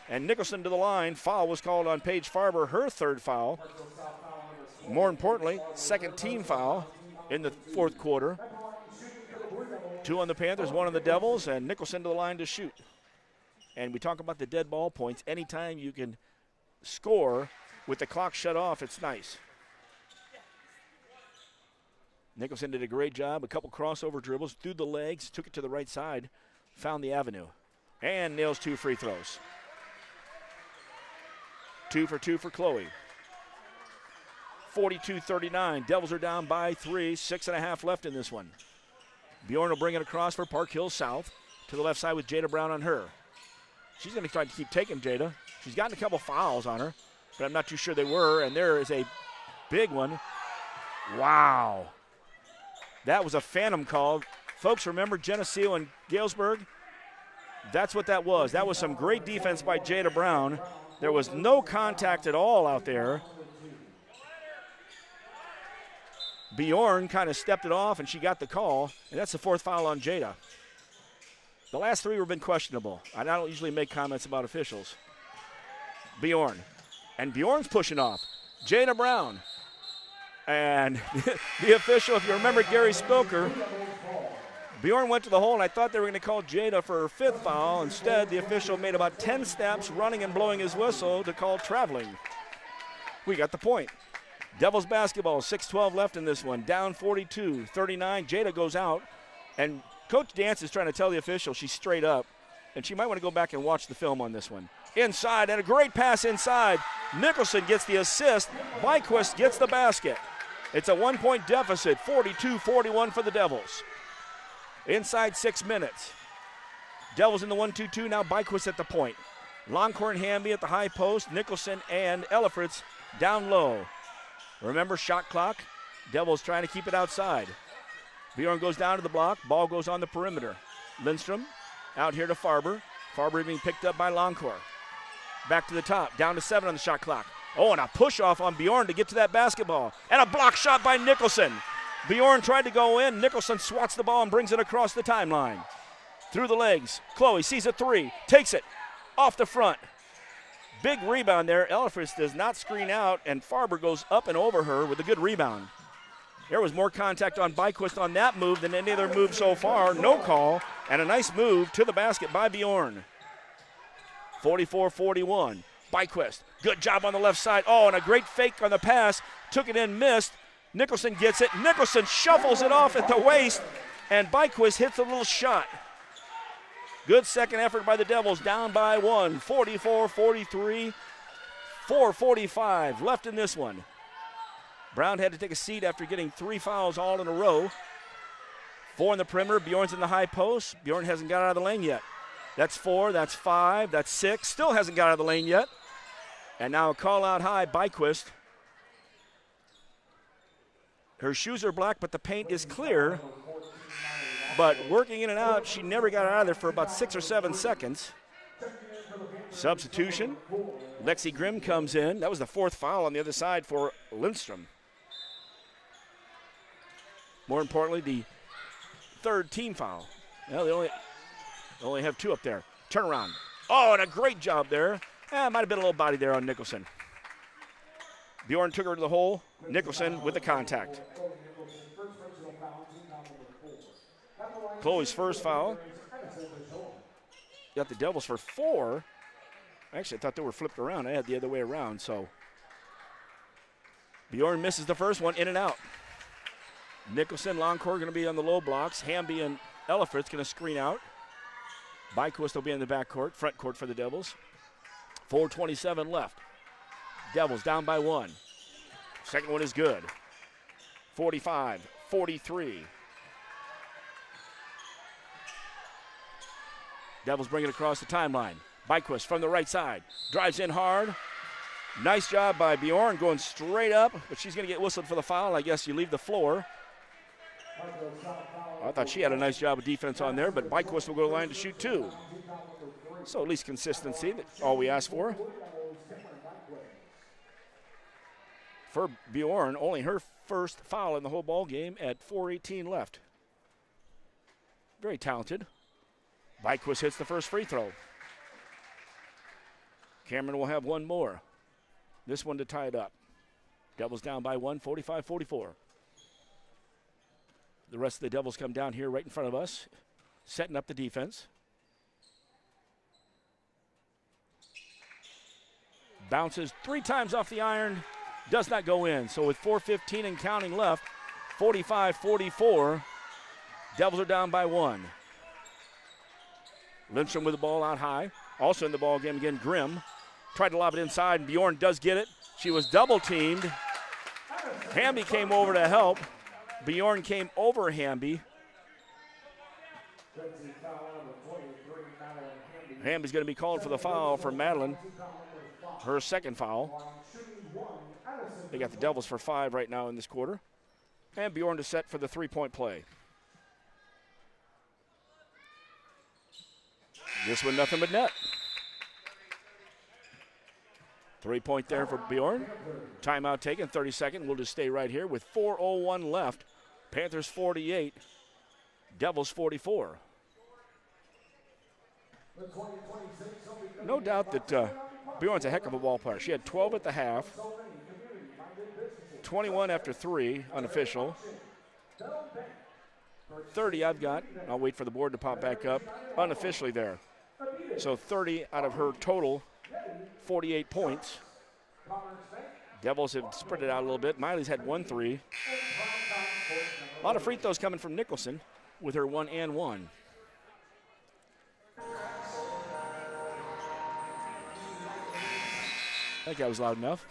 And Nicholson to the line. Foul was called on Paige Farber, her third foul. More importantly, second team foul in the fourth quarter. 2 on the Panthers, 1 on the Devils, and Nicholson to the line to shoot. And we talk about the dead ball points. Anytime you can score with the clock shut off, it's nice. Nicholson did a great job. A couple crossover dribbles through the legs, took it to the right side, found the avenue, and nails 2 free throws. 2 for 2 for Chloe. 42-39. Devils are down by 3. 6.5 left in this one. Bjorn will bring it across for Park Hill South to the left side with Jada Brown on her. She's going to try to keep taking Jada. She's gotten a couple fouls on her, but I'm not too sure they were, and there is a big one. Wow. That was a phantom call. Folks, remember Geneseo and Galesburg? That's what that was. That was some great defense by Jada Brown. There was no contact at all out there. Bjorn kind of stepped it off, and she got the call, and that's the 4th foul on Jada. The last 3 have been questionable. I don't usually make comments about officials. Bjorn. And Bjorn's pushing off. Jada Brown. And the official, if you remember Gary Spilker, Bjorn went to the hole, and I thought they were going to call Jada for her 5th foul. Instead, the official made about 10 steps, running and blowing his whistle to call traveling. We got the point. Devils basketball, 6:12 left in this one. Down 42-39. Jada goes out, and Coach Dance is trying to tell the official she's straight up, and she might want to go back and watch the film on this one. Inside, and a great pass inside. Nicholson gets the assist. Byquist gets the basket. It's a 1-point deficit, 42-41 for the Devils. Inside 6 minutes. Devils in the 1-2-2, now Byquist at the point. Longhorn Hamby at the high post, Nicholson and Ellifritz down low. Remember, shot clock. Devils trying to keep it outside. Bjorn goes down to the block. Ball goes on the perimeter. Lindstrom out here to Farber. Farber being picked up by Longcore. Back to the top, down to 7 on the shot clock. Oh, and a push off on Bjorn to get to that basketball. And a block shot by Nicholson. Bjorn tried to go in. Nicholson swats the ball and brings it across the timeline. Through the legs. Chloe sees a 3, takes it off the front. Big rebound there. Ellifritz does not screen out, and Farber goes up and over her with a good rebound. There was more contact on Byquist on that move than any other move so far. No call, and a nice move to the basket by Bjorn. 44-41. Byquist, good job on the left side. Oh, and a great fake on the pass. Took it in, missed. Nicholson gets it. Nicholson shuffles it off at the waist, and Byquist hits a little shot. Good second effort by the Devils, down by 1, 44-43, 4:45 left in this one. Brown had to take a seat after getting 3 fouls all in a row. 4 in the perimeter, Bjorn's in the high post. Bjorn hasn't got out of the lane yet. That's 4, that's 5, that's 6, still hasn't got out of the lane yet. And now a call out high, Byquist. Her shoes are black, but the paint is clear. But working in and out, she never got out of there for about 6 or 7 seconds. Substitution. Lexi Grimm comes in. That was the 4th foul on the other side for Lindstrom. More importantly, the 3rd team foul. Well, they only have 2 up there. Turnaround. Oh, and a great job there. Might have been a little body there on Nicholson. Bjorn took her to the hole. Nicholson with the contact. Chloe's first foul. Got the Devils for 4. Actually, I thought they were flipped around. I had the other way around, so. Bjorn misses the first one, in and out. Nicholson, Longcore going to be on the low blocks. Hamby and Ellifritz going to screen out. Byquist will be in the back court, front court for the Devils. 4:27 left. Devils down by 1. Second one is good. 45-43. Devils bring it across the timeline. Byquist from the right side. Drives in hard. Nice job by Bjorn going straight up, but she's going to get whistled for the foul. I guess you leave the floor. I thought she had a nice job of defense on there, but Byquist will go to the line to shoot 2. So at least consistency, that's all we ask for. For Bjorn, only her first foul in the whole ball game at 4:18 left. Very talented. Byquist hits the first free throw. Cameron will have one more. This one to tie it up. Devils down by 1, 45-44. The rest of the Devils come down here right in front of us, setting up the defense. Bounces 3 times off the iron, does not go in. So with 4:15 and counting left, 45-44, Devils are down by 1. Lindstrom with the ball out high. Also in the ball game again, Grimm. Tried to lob it inside, and Bjorn does get it. She was double teamed. Hamby came over to help. Bjorn came over Hamby. Hamby's going to be called for the foul for Madeline. Her second foul. They got the Devils for 5 right now in this quarter. And Bjorn to set for the 3-point play. This one, nothing but net. 3-point there for Bjorn. Timeout taken, 32nd. We'll just stay right here with 4:01 left. Panthers 48, Devils 44. No doubt that Bjorn's a heck of a ball player. She had 12 at the half, 21 after 3, unofficial. 30 I've got. I'll wait for the board to pop back up. Unofficially there. So 30 out of her total 48 points. Devils have spread it out a little bit. Miley's had 1 3. A lot of free throws coming from Nicholson with her 1 and 1. I think that was loud enough.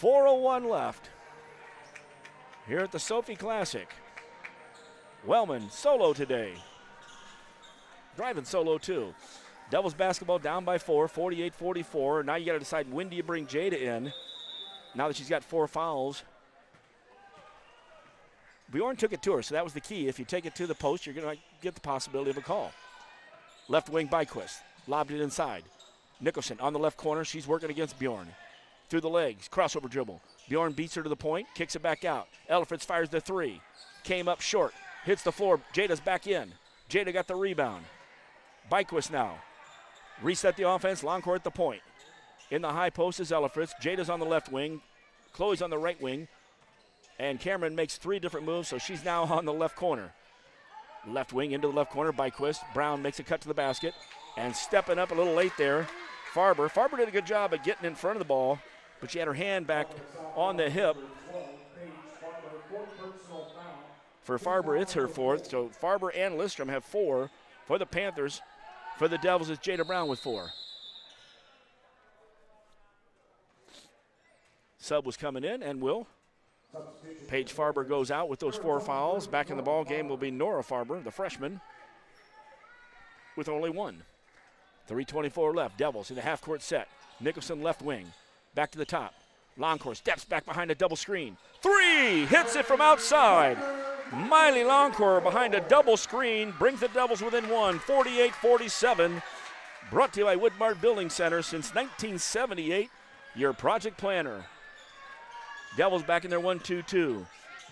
4:01 left here at the Sophie Classic. Wellman solo today. Driving solo too. Devils basketball down by 4, 48-44. Now you got to decide, when do you bring Jada in? Now that she's got 4 fouls. Bjorn took it to her, so that was the key. If you take it to the post, you're going to get the possibility of a call. Left wing Byquist. Lobbed it inside. Nicholson on the left corner. She's working against Bjorn. Through the legs. Crossover dribble. Bjorn beats her to the point. Kicks it back out. Elifritz fires the 3. Came up short. Hits the floor. Jada's back in. Jada got the rebound. Byquist now. Reset the offense. Longcourt at the point. In the high post is Elifritz. Jada's on the left wing. Chloe's on the right wing. And Cameron makes 3 different moves, so she's now on the left corner. Left wing into the left corner. Byquist. Brown makes a cut to the basket. And stepping up a little late there, Farber. Farber did a good job of getting in front of the ball, but she had her hand back on the hip. For Farber, it's her 4th. So Farber and Lindstrom have 4 for the Panthers. For the Devils, it's Jada Brown with 4. Sub was coming in and will. Paige Farber goes out with those 4 fouls. Back in the ball game will be Nora Farber, the freshman, with only 1. 3:24 left. Devils in the half-court set. Nicholson left wing. Back to the top. Longcourt steps back behind a double screen. 3! Hits it from outside. Miley Longcourt behind a double screen brings the Devils within 1. 48-47. Brought to you by Woodmart Building Center since 1978. Your project planner. Devils back in their 1-2-2.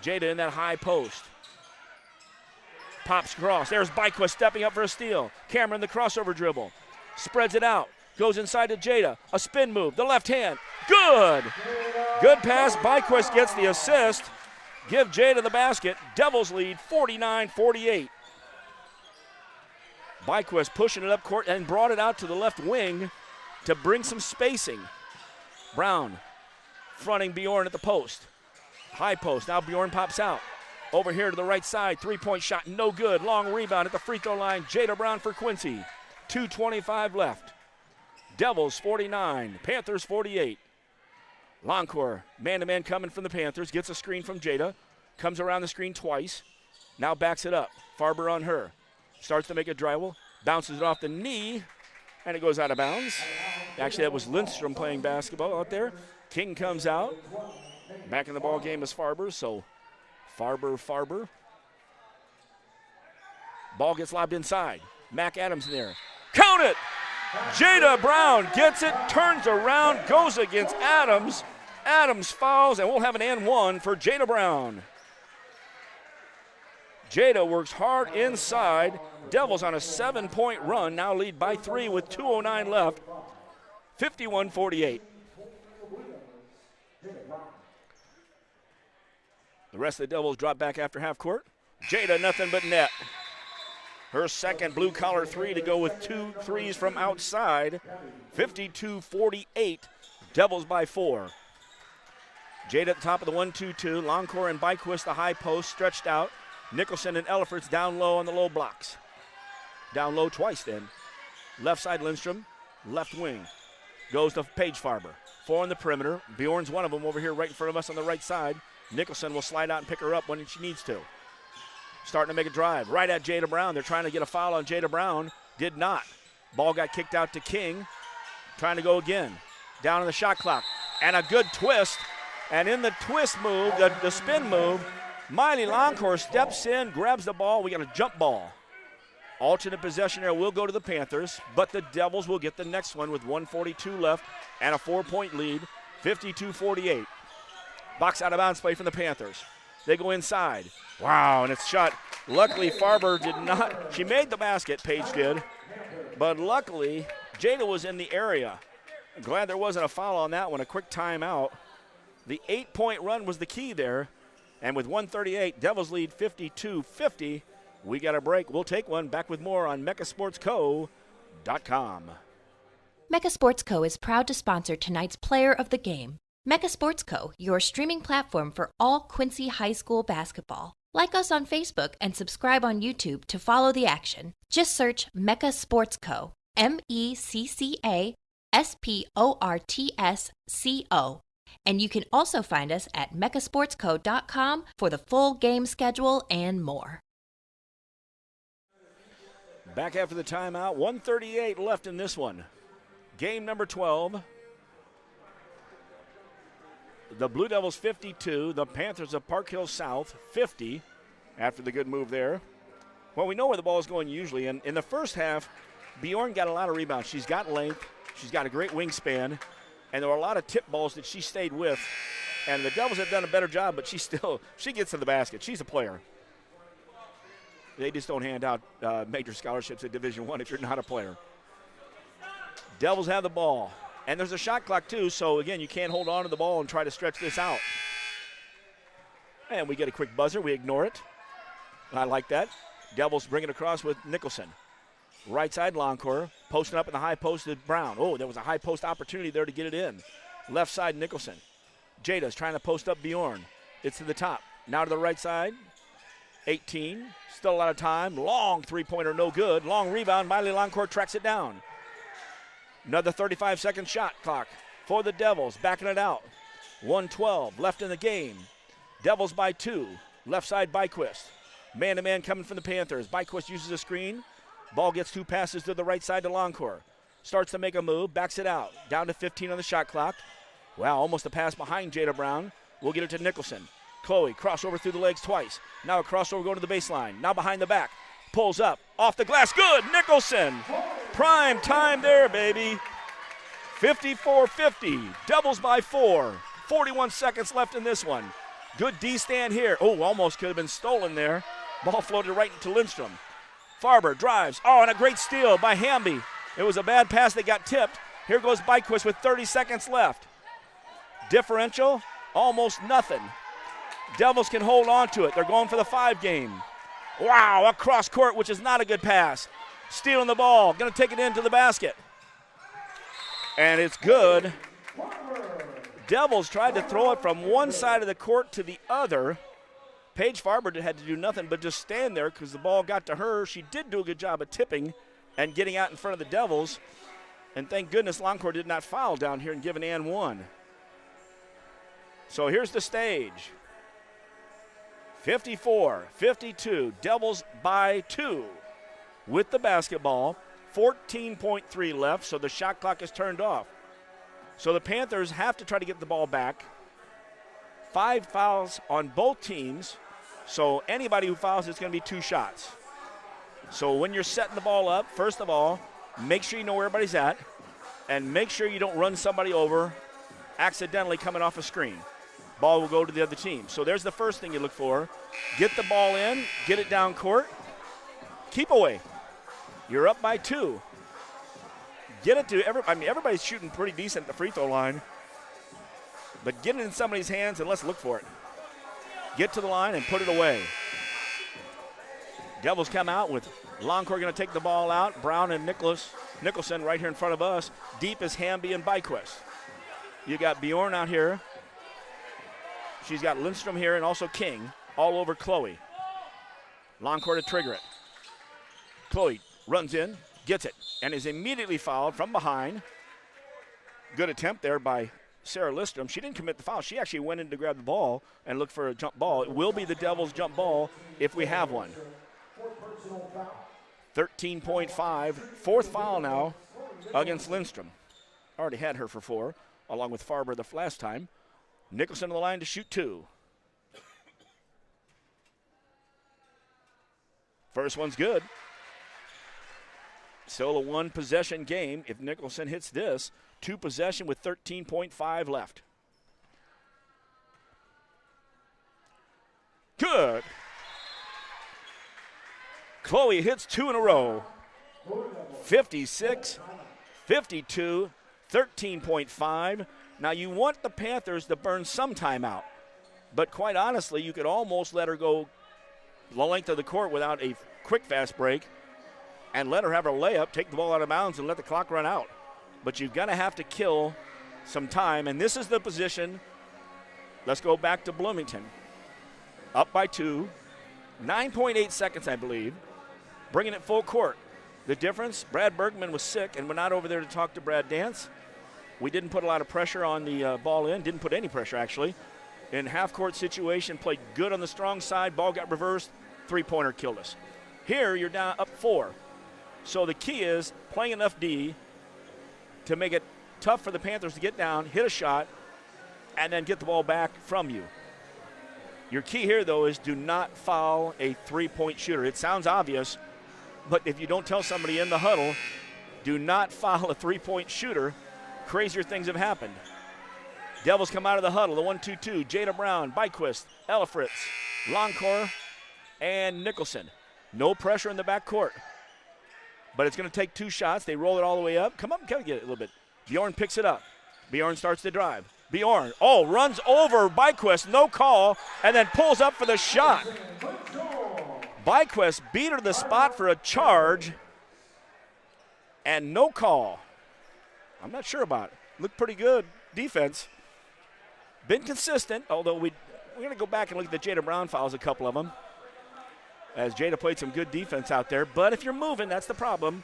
Jada in that high post. Pops across. There's Byquist stepping up for a steal. Cameron the crossover dribble. Spreads it out. Goes inside to Jada. A spin move. The left hand. Good. Good pass. Byquist gets the assist. Give Jada the basket. Devils lead 49-48. Byquist pushing it up court and brought it out to the left wing to bring some spacing. Brown fronting Bjorn at the post. High post. Now Bjorn pops out. Over here to the right side. 3-point shot. No good. Long rebound at the free throw line. Jada Brown for Quincy. 2:25 left. Devils 49. Panthers 48. Longcourt, man-to-man coming from the Panthers. Gets a screen from Jada. Comes around the screen twice. Now backs it up. Farber on her. Starts to make a dribble. Bounces it off the knee. And it goes out of bounds. Actually, that was Lindstrom playing basketball out there. King comes out. Back in the ball game is Farber. So Farber. Ball gets lobbed inside. Mac Adams in there. Count it! Jada Brown gets it, turns around, goes against Adams. Adams fouls, and we'll have an and 1 for Jada Brown. Jada works hard inside. Devils on a 7-point run, now lead by 3 with 2:09 left. 51-48. The rest of the Devils drop back after half court. Jada nothing but net. Her second blue-collar 3 to go with 2 threes from outside. 52-48, Devils by 4. Jada at the top of the 1-2-2. Longcourt and Byquist the high post stretched out. Nicholson and Elifritz down low on the low blocks. Down low twice then. Left side Lindstrom, left wing. Goes to Paige Farber. 4 on the perimeter. Bjorn's one of them over here right in front of us on the right side. Nicholson will slide out and pick her up when she needs to. Starting to make a drive right at Jada Brown. They're trying to get a foul on Jada Brown. Did not. Ball got kicked out to King. Trying to go again. Down on the shot clock. And a good twist. And in the twist move, the spin move, Miley Longcourt steps in, grabs the ball. We got a jump ball. Alternate possession there will go to the Panthers, but the Devils will get the next one with 1:42 left and a 4-point lead, 52-48. Box out of bounds play from the Panthers. They go inside. Wow, and it's shot. Luckily, Farber did not. She made the basket, Paige did. But luckily, Jada was in the area. I'm glad there wasn't a foul on that one, a quick timeout. The 8-point run was the key there. And with 1:38, Devils lead 52-50. We got a break. We'll take one. Back with more on MeccaSportsCo.com. Mecca Sports Co. is proud to sponsor tonight's Player of the Game. Mecca Sports Co., your streaming platform for all Quincy High School basketball. Like us on Facebook and subscribe on YouTube to follow the action. Just search Mecca Sports Co. MECCASPORTSCO. And you can also find us at meccasportsco.com for the full game schedule and more. Back after the timeout, 1:38 left in this one. Game number 12. The Blue Devils 52, the Panthers of Park Hill South 50 after the good move there. Well, we know where the ball is going usually. And in the first half, Bjorn got a lot of rebounds. She's got length. She's got a great wingspan. And there were a lot of tip balls that she stayed with. And the Devils have done a better job, but she gets to the basket. She's a player. They just don't hand out major scholarships at Division I if you're not a player. Devils have the ball. And there's a shot clock, too, so, again, you can't hold on to the ball and try to stretch this out. And we get a quick buzzer. We ignore it. I like that. Devils bring it across with Nicholson. Right side, Loncourt. Posting up in the high post to Brown. Oh, there was a high post opportunity there to get it in. Left side, Nicholson. Jada's trying to post up Bjorn. It's to the top. Now to the right side. 18. Still a lot of time. Long three-pointer, no good. Long rebound. Miley Loncourt tracks it down. Another 35-second shot clock for the Devils. Backing it out. 1:12 left in the game. Devils by 2. Left side, Byquist. Man-to-man coming from the Panthers. Byquist uses a screen. Ball gets 2 passes to the right side to Loncourt. Starts to make a move. Backs it out. Down to 15 on the shot clock. Wow, almost a pass behind Jada Brown. We'll get it to Nicholson. Chloe, crossover through the legs twice. Now a crossover going to the baseline. Now behind the back. Pulls up. Off the glass. Good. Nicholson. Prime time there, baby. 54-50. Devils by 4. 41 seconds left in this one. Good D-stand here. Oh, almost could have been stolen there. Ball floated right into Lindstrom. Farber drives. Oh, and a great steal by Hamby. It was a bad pass that got tipped. Here goes Byquist with 30 seconds left. Differential, almost nothing. Devils can hold on to it. They're going for the 5 game. Wow, across court, which is not a good pass. Stealing the ball, going to take it into the basket. And it's good. Devils tried to throw it from one side of the court to the other. Paige Farber had to do nothing but just stand there because the ball got to her. She did do a good job of tipping and getting out in front of the Devils. And thank goodness Loncourt did not foul down here and give an and 1. So here's the stage. 54-52, Devils by 2 with the basketball. 14.3 left, so the shot clock is turned off. So the Panthers have to try to get the ball back. 5 fouls on both teams, so anybody who fouls, it's going to be 2 shots. So when you're setting the ball up, first of all, make sure you know where everybody's at, and make sure you don't run somebody over accidentally coming off a screen. Ball will go to the other team. So there's the first thing you look for. Get the ball in, get it down court, keep away. You're up by 2. Get it to everybody's shooting pretty decent at the free throw line. But get it in somebody's hands and let's look for it. Get to the line and put it away. Devils come out with Loncourt going to take the ball out. Brown and Nicholson right here in front of us. Deep is Hamby and Byquist. You got Bjorn out here. She's got Lindstrom here and also King all over Chloe. Loncourt to trigger it. Chloe runs in, gets it, and is immediately fouled from behind. Good attempt there by Sarah Lindstrom. She didn't commit the foul. She actually went in to grab the ball and look for a jump ball. It will be the Devils' jump ball if we have one. 13.5, 4th foul now against Lindstrom. Already had her for 4, along with Farber the last time. Nicholson on the line to shoot 2. First one's good. Still a 1-possession game. If Nicholson hits this, 2 possession with 13.5 left. Good. Chloe hits 2 in a row. 56, 52, 13.5. Now you want the Panthers to burn some time out, but quite honestly, you could almost let her go the length of the court without a quick fast break and let her have her layup, take the ball out of bounds, and let the clock run out. but you've got to have to kill some time, and this is the position. Let's go back to Bloomington. Up by 2, 9.8 seconds, I believe, bringing it full court. The difference, Brad Bergman was sick, and we're not over there to talk to Brad Dance. We didn't put a lot of pressure on the ball in, didn't put any pressure, actually. In half-court situation, played good on the strong side, ball got reversed, three-pointer killed us. Here, you're down up 4. So the key is playing enough D to make it tough for the Panthers to get down, hit a shot, and then get the ball back from you. Your key here, though, is do not foul a three-point shooter. It sounds obvious, but if you don't tell somebody in the huddle, do not foul a three-point shooter, crazier things have happened. Devils come out of the huddle, the 1-2-2, Jada Brown, Byquist, Elifritz, Longcore, and Nicholson. No pressure in the backcourt. But it's going to take 2 shots. They roll it all the way up. Come up, get it a little bit. Bjorn picks it up. Bjorn starts to drive. Bjorn, runs over Byquist, no call, and then pulls up for the shot. Byquist beat her to the spot for a charge, and no call. I'm not sure about it. Looked pretty good defense. Been consistent, although we're going to go back and look at the Jada Brown fouls, a couple of them, as Jada played some good defense out there. But if you're moving, that's the problem.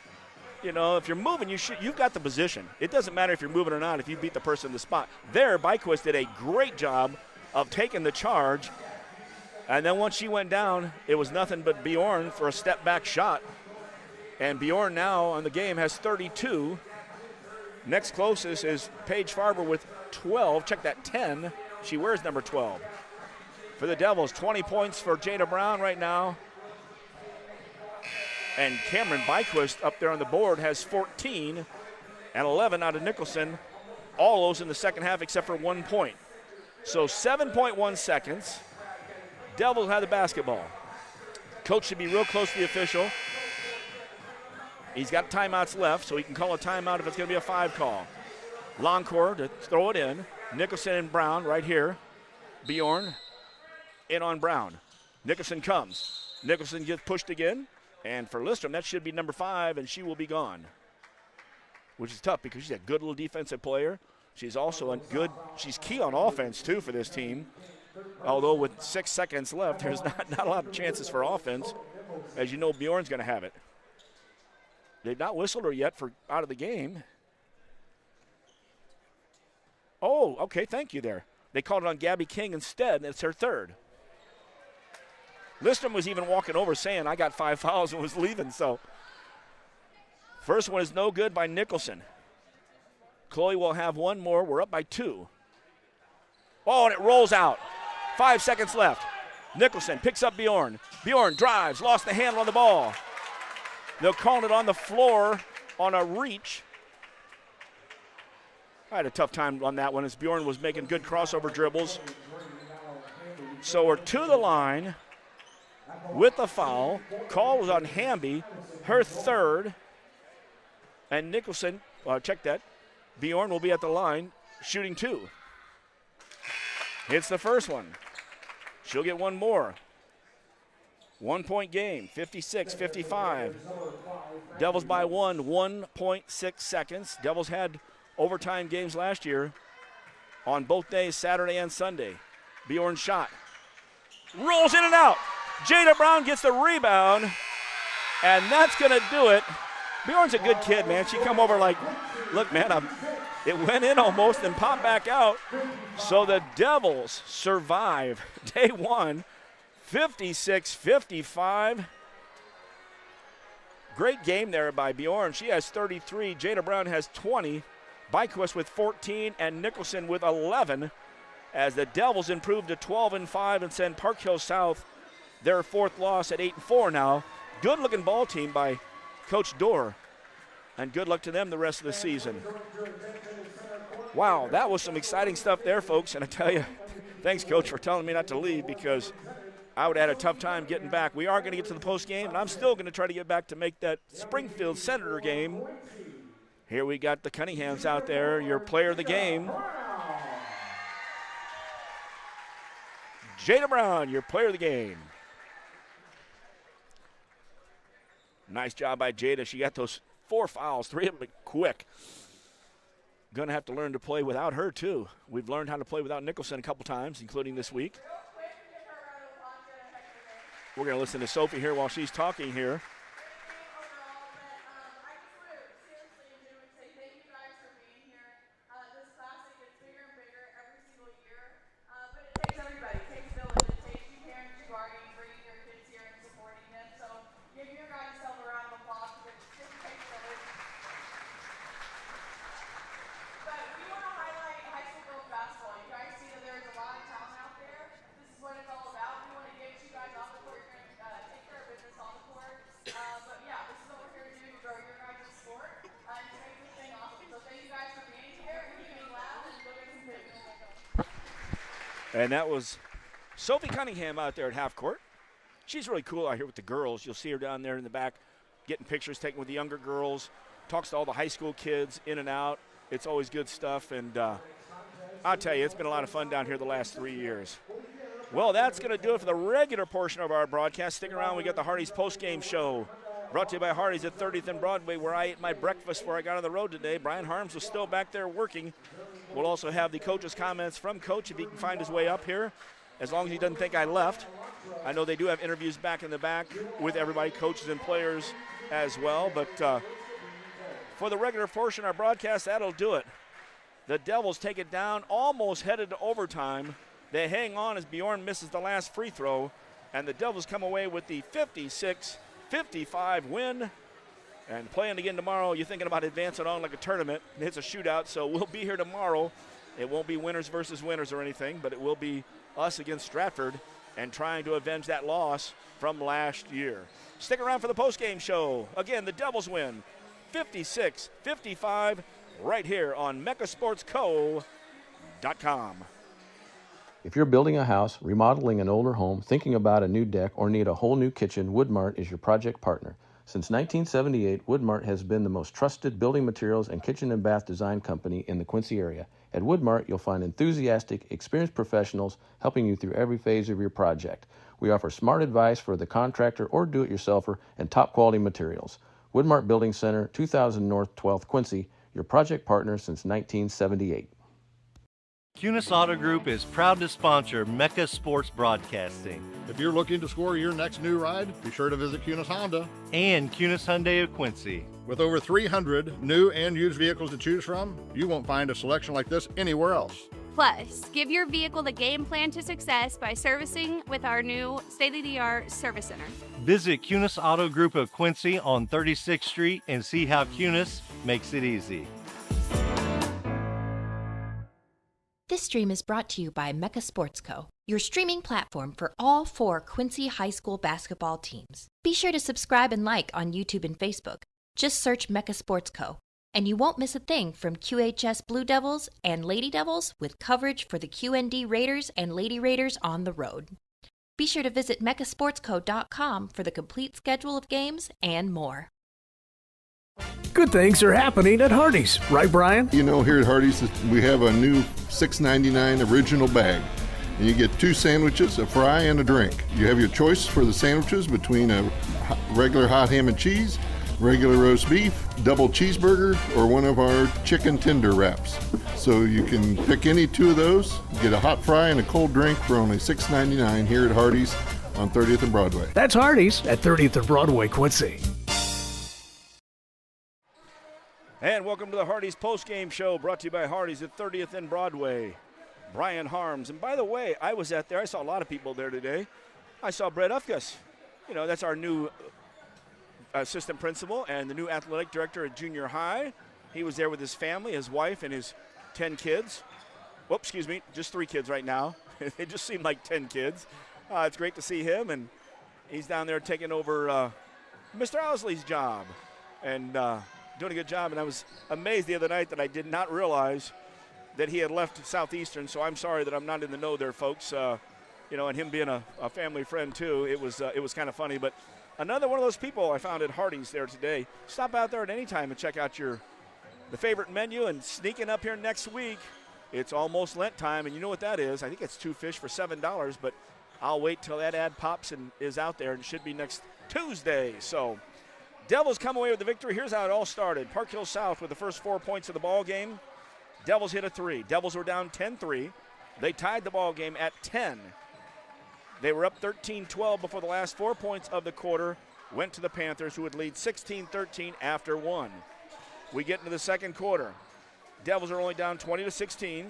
You know, if you're moving, you've got the position. It doesn't matter if you're moving or not if you beat the person in the spot. There, Byquist did a great job of taking the charge. And then once she went down, it was nothing but Bjorn for a step-back shot. And Bjorn now on the game has 32. Next closest is Paige Farber with 12. Check that, 10. She wears number 12. For the Devils, 20 points for Jada Brown right now. And Cameron Byquist up there on the board has 14 and 11 out of Nicholson. All those in the second half except for 1 point. So 7.1 seconds. Devils have the basketball. Coach should be real close to the official. He's got timeouts left, so he can call a timeout if it's going to be a 5 call. Longcore to throw it in. Nicholson and Brown right here. Bjorn in on Brown. Nicholson comes. Nicholson gets pushed again. And for Listrom, that should be number 5, and she will be gone. Which is tough because she's a good little defensive player. She's also she's key on offense, too, for this team. Although with 6 seconds left, there's not a lot of chances for offense. As you know, Bjorn's going to have it. They've not whistled her yet for out of the game. Oh, okay, thank you there. They called it on Gabby King instead, and it's her 3rd. Listrom was even walking over saying, I got 5 fouls and was leaving, so. First one is no good by Nicholson. Chloe will have one more. We're up by 2. Oh, and it rolls out. 5 seconds left. Nicholson picks up Bjorn. Bjorn drives, lost the handle on the ball. They'll call it on the floor on a reach. I had a tough time on that one as Bjorn was making good crossover dribbles. So we're to the line with a foul. Call was on Hamby, her 3rd. And Nicholson, check that. Bjorn will be at the line shooting 2. Hits the first one. She'll get one more. 1 point game, 56-55. Devils by 1.6 seconds. Devils had overtime games last year on both days, Saturday and Sunday. Bjorn shot. Rolls in and out. Jada Brown gets the rebound, and that's going to do it. Bjorn's a good kid, man. She come over like, look, man, it went in almost and popped back out. So the Devils survive day 1, 56-55. Great game there by Bjorn. She has 33. Jada Brown has 20. Byquist with 14 and Nicholson with 11 as the Devils improve to 12-5 and send Park Hill South their 4th loss at 8-4 now. Good-looking ball team by Coach Dorr, and good luck to them the rest of the season. Wow, that was some exciting stuff there, folks, and I tell you, thanks, Coach, for telling me not to leave because I would have had a tough time getting back. We are going to get to the post game, and I'm still going to try to get back to make that Springfield Senator game. Here we got the Cunninghams out there, your player of the game. Jada Brown, your player of the game. Nice job by Jada. She got those 4 fouls, 3 of them quick. Going to have to learn to play without her, too. We've learned how to play without Nicholson a couple times, including this week. We're going to listen to Sophie here while she's talking here. And that was Sophie Cunningham out there at half court. She's really cool out here with the girls. You'll see her down there in the back getting pictures taken with the younger girls, talks to all the high school kids in and out. It's always good stuff, and I'll tell you, it's been a lot of fun down here the last 3 years. Well, that's going to do it for the regular portion of our broadcast. Stick around. We got the Hardee's postgame show brought to you by Hardee's at 30th and Broadway, where I ate my breakfast before I got on the road today. Brian Harms was still back there working. We'll also have the coach's comments from Coach if he can find his way up here, as long as he doesn't think I left. I know they do have interviews back in the back with everybody, coaches and players as well. But for the regular portion of our broadcast, that'll do it. The Devils take it down, almost headed to overtime. They hang on as Bjorn misses the last free throw, and the Devils come away with the 56-55 win. And playing again tomorrow, you're thinking about advancing on like a tournament. It's a shootout, so we'll be here tomorrow. It won't be winners versus winners or anything, but it will be us against Stratford and trying to avenge that loss from last year. Stick around for the postgame show. Again, the Devils win 56-55 right here on MeccaSportsCo.com. If you're building a house, remodeling an older home, thinking about a new deck, or need a whole new kitchen, Woodmart is your project partner. Since 1978, Woodmart has been the most trusted building materials and kitchen and bath design company in the Quincy area. At Woodmart, you'll find enthusiastic, experienced professionals helping you through every phase of your project. We offer smart advice for the contractor or do-it-yourselfer and top-quality materials. Woodmart Building Center, 2000 North 12th, Quincy, your project partner since 1978. Cunis Auto Group is proud to sponsor Mecca Sports Broadcasting. If you're looking to score your next new ride, be sure to visit Cunis Honda. And Cunis Hyundai of Quincy. With over 300 new and used vehicles to choose from, you won't find a selection like this anywhere else. Plus, give your vehicle the game plan to success by servicing with our new state-of-the-art service center. Visit Cunis Auto Group of Quincy on 36th Street and see how Cunis makes it easy. This stream is brought to you by Mecca Sports Co., your streaming platform for all 4 Quincy High School basketball teams. Be sure to subscribe and like on YouTube and Facebook. Just search Mecca Sports Co., and you won't miss a thing from QHS Blue Devils and Lady Devils with coverage for the QND Raiders and Lady Raiders on the road. Be sure to visit MeccaSportsCo.com for the complete schedule of games and more. Good things are happening at Hardee's, right, Brian? You know, here at Hardee's, we have a new $6.99 original bag. And you get 2 sandwiches, a fry, and a drink. You have your choice for the sandwiches between a regular hot ham and cheese, regular roast beef, double cheeseburger, or one of our chicken tender wraps. So you can pick any 2 of those, get a hot fry and a cold drink for only $6.99 here at Hardee's on 30th and Broadway. That's Hardee's at 30th and Broadway, Quincy. And welcome to the Hardee's postgame show brought to you by Hardee's at 30th and Broadway. Brian Harms. And by the way, I was out there. I saw a lot of people there today. I saw Brett Ufkus. You know, that's our new assistant principal and the new athletic director at junior high. He was there with his family, his wife, and his 10 kids. Whoops, excuse me, just 3 kids right now. It just seemed like 10 kids. It's great to see him, and he's down there taking over Mr. Owsley's job. And doing a good job, and I was amazed the other night that I did not realize that he had left Southeastern, so I'm sorry that I'm not in the know there, folks. You know, and him being a family friend, too, it was kind of funny. But another one of those people I found at Hardee's there today. Stop out there at any time and check out the favorite menu, and sneaking up here next week, it's almost Lent time, and you know what that is. I think it's 2 fish for $7, but I'll wait till that ad pops and is out there, and it should be next Tuesday. So Devils come away with the victory. Here's how it all started. Park Hill South with the first 4 points of the ball game. Devils hit a three. Devils were down 10-3. They tied the ball game at 10. They were up 13-12 before the last 4 points of the quarter went to the Panthers, who would lead 16-13 after one. We get into the second quarter. Devils are only down 20-16,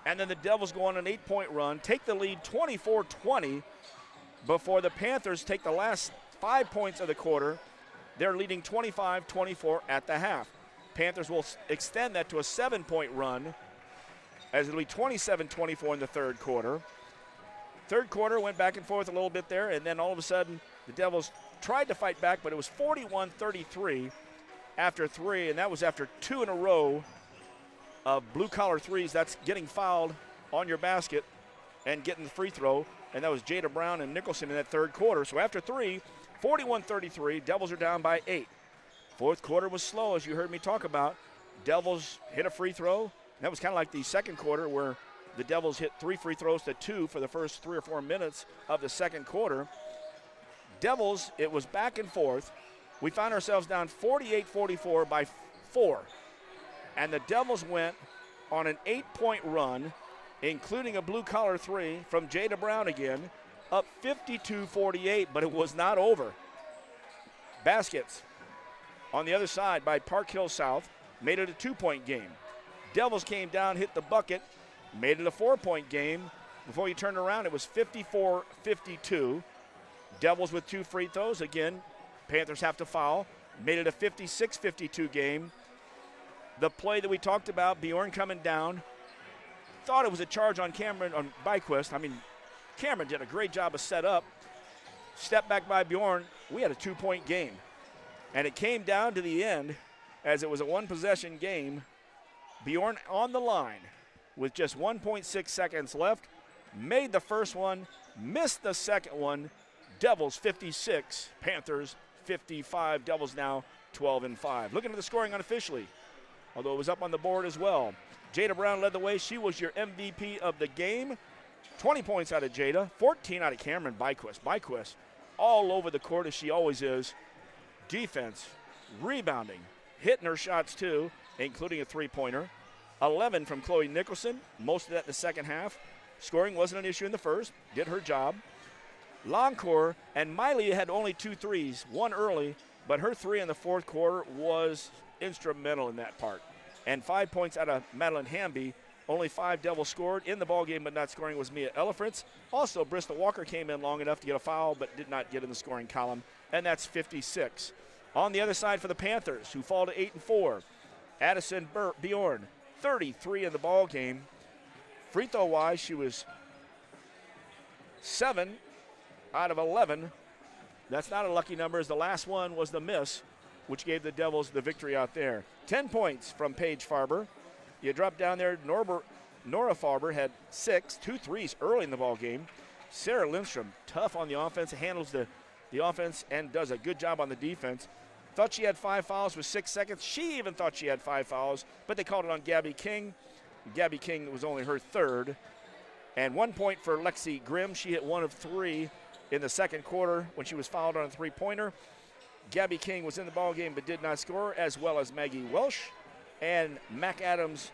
and then the Devils go on an 8-point run, take the lead 24-20 before the Panthers take the last 5 points of the quarter. They're leading 25-24 at the half. Panthers will extend that to a 7-point run as it'll be 27-24 in the third quarter. Third quarter went back and forth a little bit there, and then all of a sudden the Devils tried to fight back, but it was 41-33 after three, and that was after two in a row of blue-collar threes. That's getting fouled on your basket and getting the free throw, and that was Jada Brown and Nicholson in that third quarter. So after three, 41-33, Devils are down by 8. Fourth quarter was slow, as you heard me talk about. Devils hit a free throw. That was kind of like the second quarter where the Devils hit 3 free throws to 2 for the first 3 or 4 minutes of the second quarter. Devils, it was back and forth. We found ourselves down 48-44 by 4. And the Devils went on an 8-point run, including a blue-collar three from Jada Brown again, up 52-48, but it was not over. Baskets on the other side by Park Hill South made it a 2-point game. Devils came down, hit the bucket, made it a 4-point game. Before you turned around, it was 54-52. Devils with 2 free throws. Again, Panthers have to foul. Made it a 56-52 game. The play that we talked about, Bjorn coming down, thought it was a charge on Byquist. I mean, Cameron did a great job of set up. Step back by Bjorn. We had a 2-point game. And it came down to the end as it was a 1-possession game. Bjorn on the line with just 1.6 seconds left. Made the first one, missed the second one. Devils 56, Panthers 55. Devils now 12-5. Looking at the scoring unofficially, although it was up on the board as well. Jada Brown led the way. She was your MVP of the game. 20 points out of Jada, 14 out of Cameron Byquist. Byquist all over the court as she always is. Defense, rebounding, hitting her shots too, including a 3-pointer. 11 from Chloe Nicholson, most of that in the second half. Scoring wasn't an issue in the first, did her job. Longcore and Miley had only 2 threes, one early, but her 3 in the fourth quarter was instrumental in that part. And 5 points out of Madeline Hamby. Only 5 Devils scored in the ballgame, but not scoring was Mia Elefrance. Also, Bristol Walker came in long enough to get a foul, but did not get in the scoring column, and that's 56. On the other side for the Panthers, who fall to 8-4, Addison Bjorn, 33 in the ballgame. Free throw-wise, she was 7 out of 11. That's not a lucky number, as the last one was the miss, which gave the Devils the victory out there. 10 points from Paige Farber. You drop down there, Nora Farber had 6, 2 threes early in the ball game. Sarah Lindstrom, tough on the offense, handles the offense and does a good job on the defense. Thought she had 5 fouls with 6 seconds. She even thought she had 5 fouls, but they called it on Gabby King. Gabby King was only her 3rd. And 1 point for Lexi Grimm. She hit 1 of 3 in the second quarter when she was fouled on a 3-pointer. Gabby King was in the ballgame but did not score, as well as Maggie Welsh. And Mac Adams,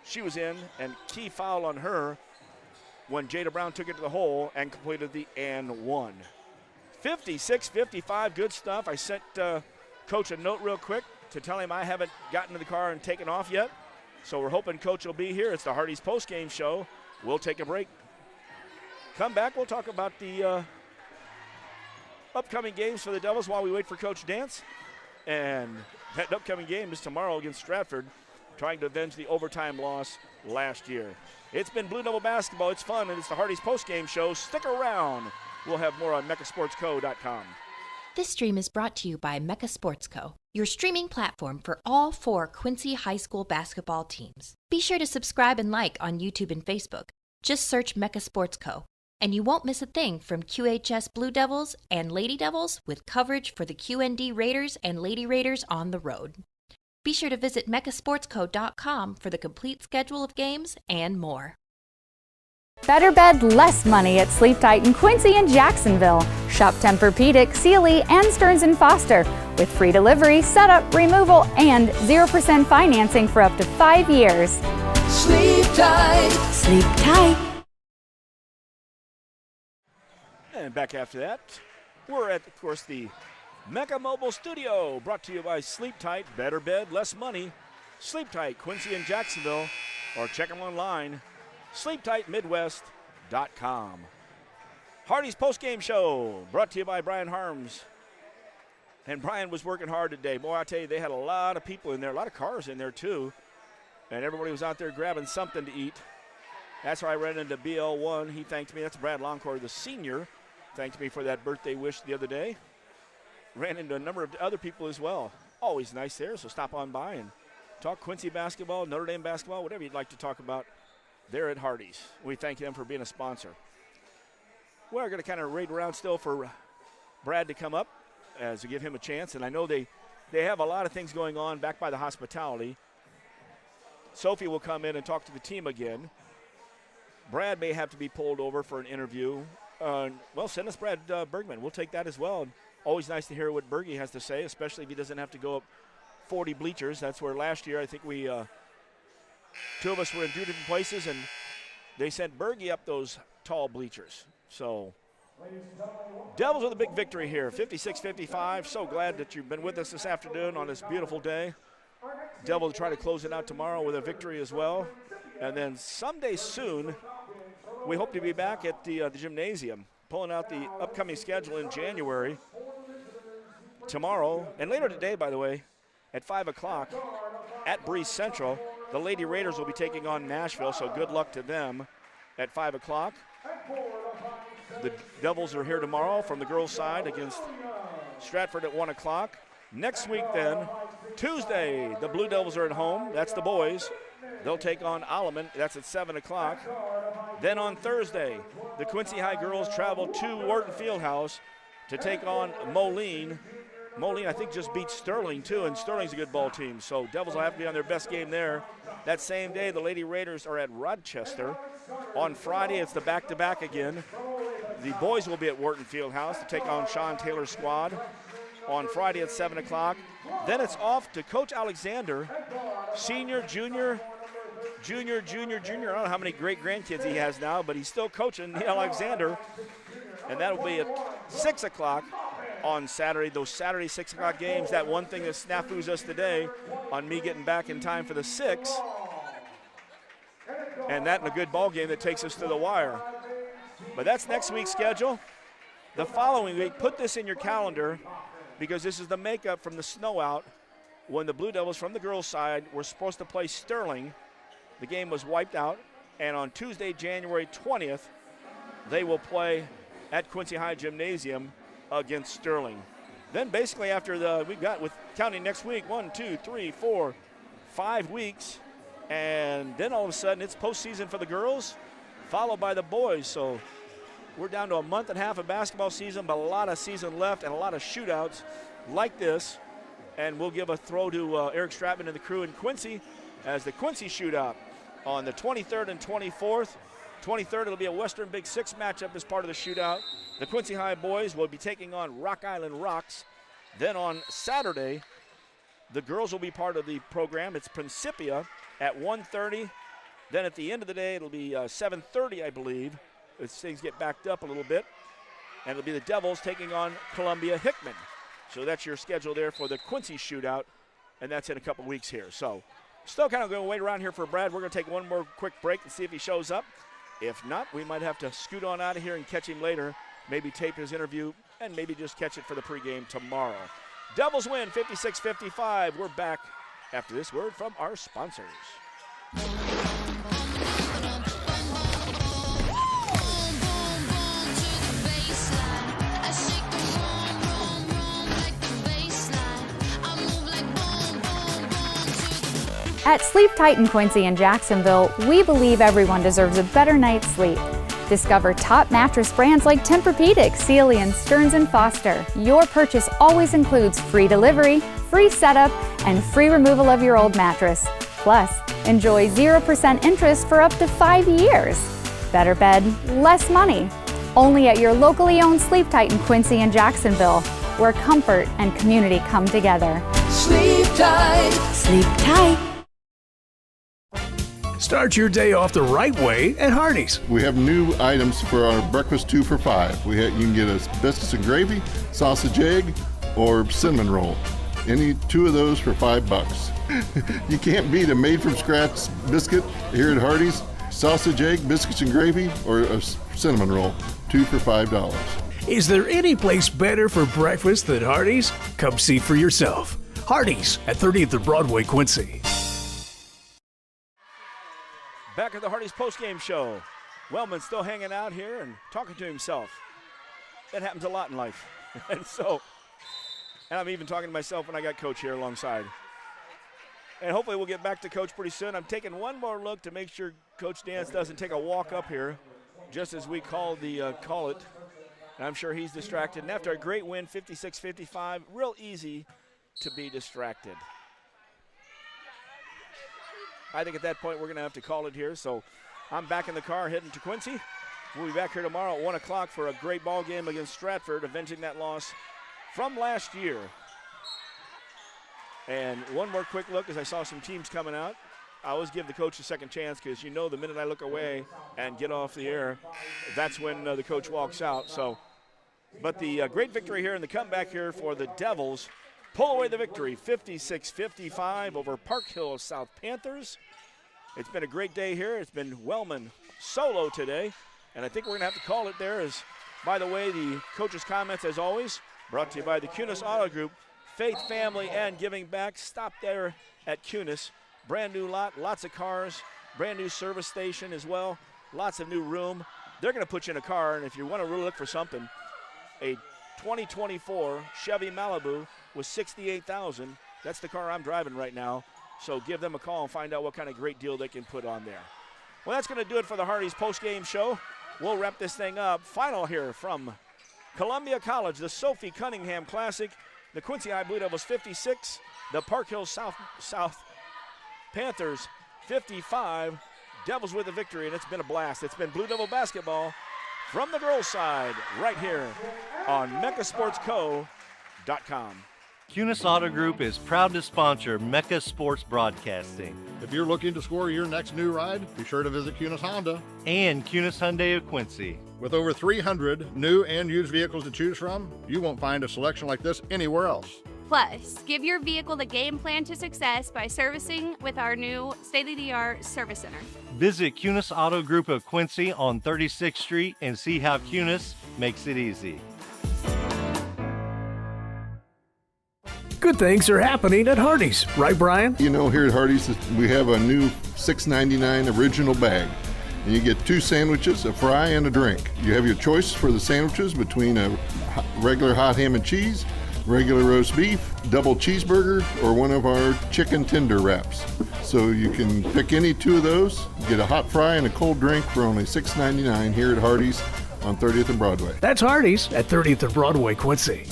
she was in, and key foul on her when Jada Brown took it to the hole and completed the and one. 56-55, good stuff. I sent Coach a note real quick to tell him I haven't gotten to the car and taken off yet. So we're hoping Coach will be here. It's the Hardy's post-game show. We'll take a break. Come back, we'll talk about the upcoming games for the Devils while we wait for Coach Dance. And that upcoming game is tomorrow against Stratford, trying to avenge the overtime loss last year. It's been Blue Devil basketball. It's fun, and it's the Hardy's post-game show. Stick around. We'll have more on mechasportsco.com. This stream is brought to you by Mecha Sports Co., your streaming platform for all 4 Quincy High School basketball teams. Be sure to subscribe and like on YouTube and Facebook. Just search Mecha Sports Co., and you won't miss a thing from QHS Blue Devils and Lady Devils with coverage for the QND Raiders and Lady Raiders on the road. Be sure to visit mechasportsco.com for the complete schedule of games and more. Better bed, less money at Sleep Tight in Quincy and Jacksonville. Shop Tempur-Pedic, Sealy, and Stearns & Foster with free delivery, setup, removal, and 0% financing for up to 5 years. Sleep tight. Sleep tight. And back after that, we're at, of course, the Mecca Mobile Studio, brought to you by Sleep Tight, better bed, less money. Sleep Tight, Quincy and Jacksonville, or check them online, sleeptightmidwest.com. Hardy's postgame show, brought to you by Brian Harms. And Brian was working hard today. Boy, I tell you, they had a lot of people in there, a lot of cars in there too. And everybody was out there grabbing something to eat. That's where I ran into BL1. He thanked me. That's Brad Longcore, the senior. Thanked me for that birthday wish the other day. Ran into a number of other people as well. Always nice there, so stop on by and talk Quincy basketball, Notre Dame basketball, whatever you'd like to talk about there at Hardy's. We thank them for being a sponsor. We're going to kind of wait around still for Brad to come up as to give him a chance. And I know they have a lot of things going on back by the hospitality. Sophie will come in and talk to the team again. Brad may have to be pulled over for an interview. Well, send us Brad Bergman. We'll take that as well. Always nice to hear what Bergie has to say, especially if he doesn't have to go up 40 bleachers. That's where last year I think we, two of us were in 2 different places, and they sent Bergie up those tall bleachers. So Devils with a big victory here, 56-55. So glad that you've been with us this afternoon on this beautiful day. Devils try to close it out tomorrow with a victory as well. And then someday soon, we hope to be back at the gymnasium, pulling out the upcoming schedule in January. Tomorrow, and later today, by the way, at 5 o'clock at Breeze Central, the Lady Raiders will be taking on Nashville, so good luck to them at 5 o'clock. The Devils are here tomorrow from the girls' side against Stratford at 1 o'clock. Next week then, Tuesday, the Blue Devils are at home. That's the boys. They'll take on Alleman. That's at 7 o'clock. Then on Thursday, the Quincy High girls travel to Wharton Fieldhouse to take on Moline. Moline, I think, just beat Sterling, too, and Sterling's a good ball team. So Devils will have to be on their best game there. That same day, the Lady Raiders are at Rochester. On Friday, it's the back-to-back again. The boys will be at Wharton Fieldhouse to take on Sean Taylor's squad on Friday at 7 o'clock. Then it's off to Coach Alexander, senior, junior. I don't know how many great grandkids he has now, but he's still coaching Alexander. And that'll be at 6 o'clock on Saturday. Those Saturday 6 o'clock games, that one thing that snafus us today on me getting back in time for the 6. And that in a good ball game that takes us to the wire. But that's next week's schedule. The following week, put this in your calendar because this is the makeup from the snow out when the Blue Devils from the girls' side were supposed to play Sterling. The game was wiped out. And on Tuesday, January 20th, they will play at Quincy High Gymnasium against Sterling. Then basically after we've got, with counting next week, 1, 2, 3, 4, 5 weeks. And then all of a sudden it's postseason for the girls, followed by the boys. So we're down to a month and a half of basketball season, but a lot of season left and a lot of shootouts like this. And we'll give a throw to Eric Stratman and the crew in Quincy as the Quincy shootout on the 23rd and 24th. 23rd, it'll be a Western Big Six matchup as part of the shootout. The Quincy High boys will be taking on Rock Island Rocks. Then on Saturday, the girls will be part of the program. It's Principia at 1:30. Then at the end of the day, it'll be 7:30, I believe, as things get backed up a little bit. And it'll be the Devils taking on Columbia Hickman. So that's your schedule there for the Quincy shootout, and that's in a couple weeks here. So still kind of going to wait around here for Brad. We're going to take one more quick break and see if he shows up. If not, we might have to scoot on out of here and catch him later, maybe tape his interview, and maybe just catch it for the pregame tomorrow. Devils win 56-55. We're back after this word from our sponsors. At Sleep Tight in Quincy and Jacksonville, we believe everyone deserves a better night's sleep. Discover top mattress brands like Tempur-Pedic, Sealy, and Stearns & Foster. Your purchase always includes free delivery, free setup, and free removal of your old mattress. Plus, enjoy 0% interest for up to 5 years. Better bed, less money. Only at your locally owned Sleep Tight in Quincy and Jacksonville, where comfort and community come together. Sleep tight. Sleep tight. Start your day off the right way at Hardee's. We have new items for our breakfast 2 for $5. You can get a biscuits and gravy, sausage egg, or cinnamon roll. Any 2 of those for $5. You can't beat a made-from-scratch biscuit here at Hardee's. Sausage egg, biscuits and gravy, or a cinnamon roll. 2 for $5. Is there any place better for breakfast than Hardee's? Come see for yourself. Hardee's at 30th and Broadway, Quincy. Back at the Hardee's postgame show. Wellman's still hanging out here and talking to himself. That happens a lot in life. And I'm even talking to myself when I got Coach here alongside. And hopefully we'll get back to Coach pretty soon. I'm taking one more look to make sure Coach Dance doesn't take a walk up here just as we call it. And I'm sure he's distracted. And after a great win, 56-55, real easy to be distracted. I think at that point we're going to have to call it here. So I'm back in the car heading to Quincy. We'll be back here tomorrow at 1 o'clock for a great ball game against Stratford, avenging that loss from last year. And one more quick look as I saw some teams coming out. I always give the coach a second chance because the minute I look away and get off the air, that's when the coach walks out. But the great victory here and the comeback here for the Devils. Pull away the victory, 56-55 over Park Hill South Panthers. It's been a great day here. It's been Wellman solo today. And I think we're going to have to call it there. As, by the way, the coach's comments, as always, brought to you by the Cunis Auto Group. Faith, family, and giving back. Stop there at Cunis. Brand new lot, lots of cars, brand new service station as well. Lots of new room. They're going to put you in a car, and if you want to really look for something, a 2024 Chevy Malibu with $68,000. That's the car I'm driving right now. So give them a call and find out what kind of great deal they can put on there. Well, that's going to do it for the Hardee's postgame show. We'll wrap this thing up. Final here from Columbia College, the Sophie Cunningham Classic. The Quincy High Blue Devils 56, the Park Hill South Panthers 55. Devils with the victory, and it's been a blast. It's been Blue Devil basketball from the girls' side right here on MeccaSportsCo.com. Cunis Auto Group is proud to sponsor Mecca Sports Broadcasting. If you're looking to score your next new ride, be sure to visit Cunis Honda. And Cunis Hyundai of Quincy. With over 300 new and used vehicles to choose from, you won't find a selection like this anywhere else. Plus, give your vehicle the game plan to success by servicing with our new state-of-the-art service center. Visit Cunis Auto Group of Quincy on 36th Street and see how Cunis makes it easy. Good things are happening at Hardee's, right, Brian? Here at Hardee's, we have a new $6.99 original bag. And you get 2 sandwiches, a fry, and a drink. You have your choice for the sandwiches between a regular hot ham and cheese, regular roast beef, double cheeseburger, or one of our chicken tender wraps. So you can pick any 2 of those, get a hot fry and a cold drink for only $6.99 here at Hardee's on 30th and Broadway. That's Hardee's at 30th and Broadway, Quincy.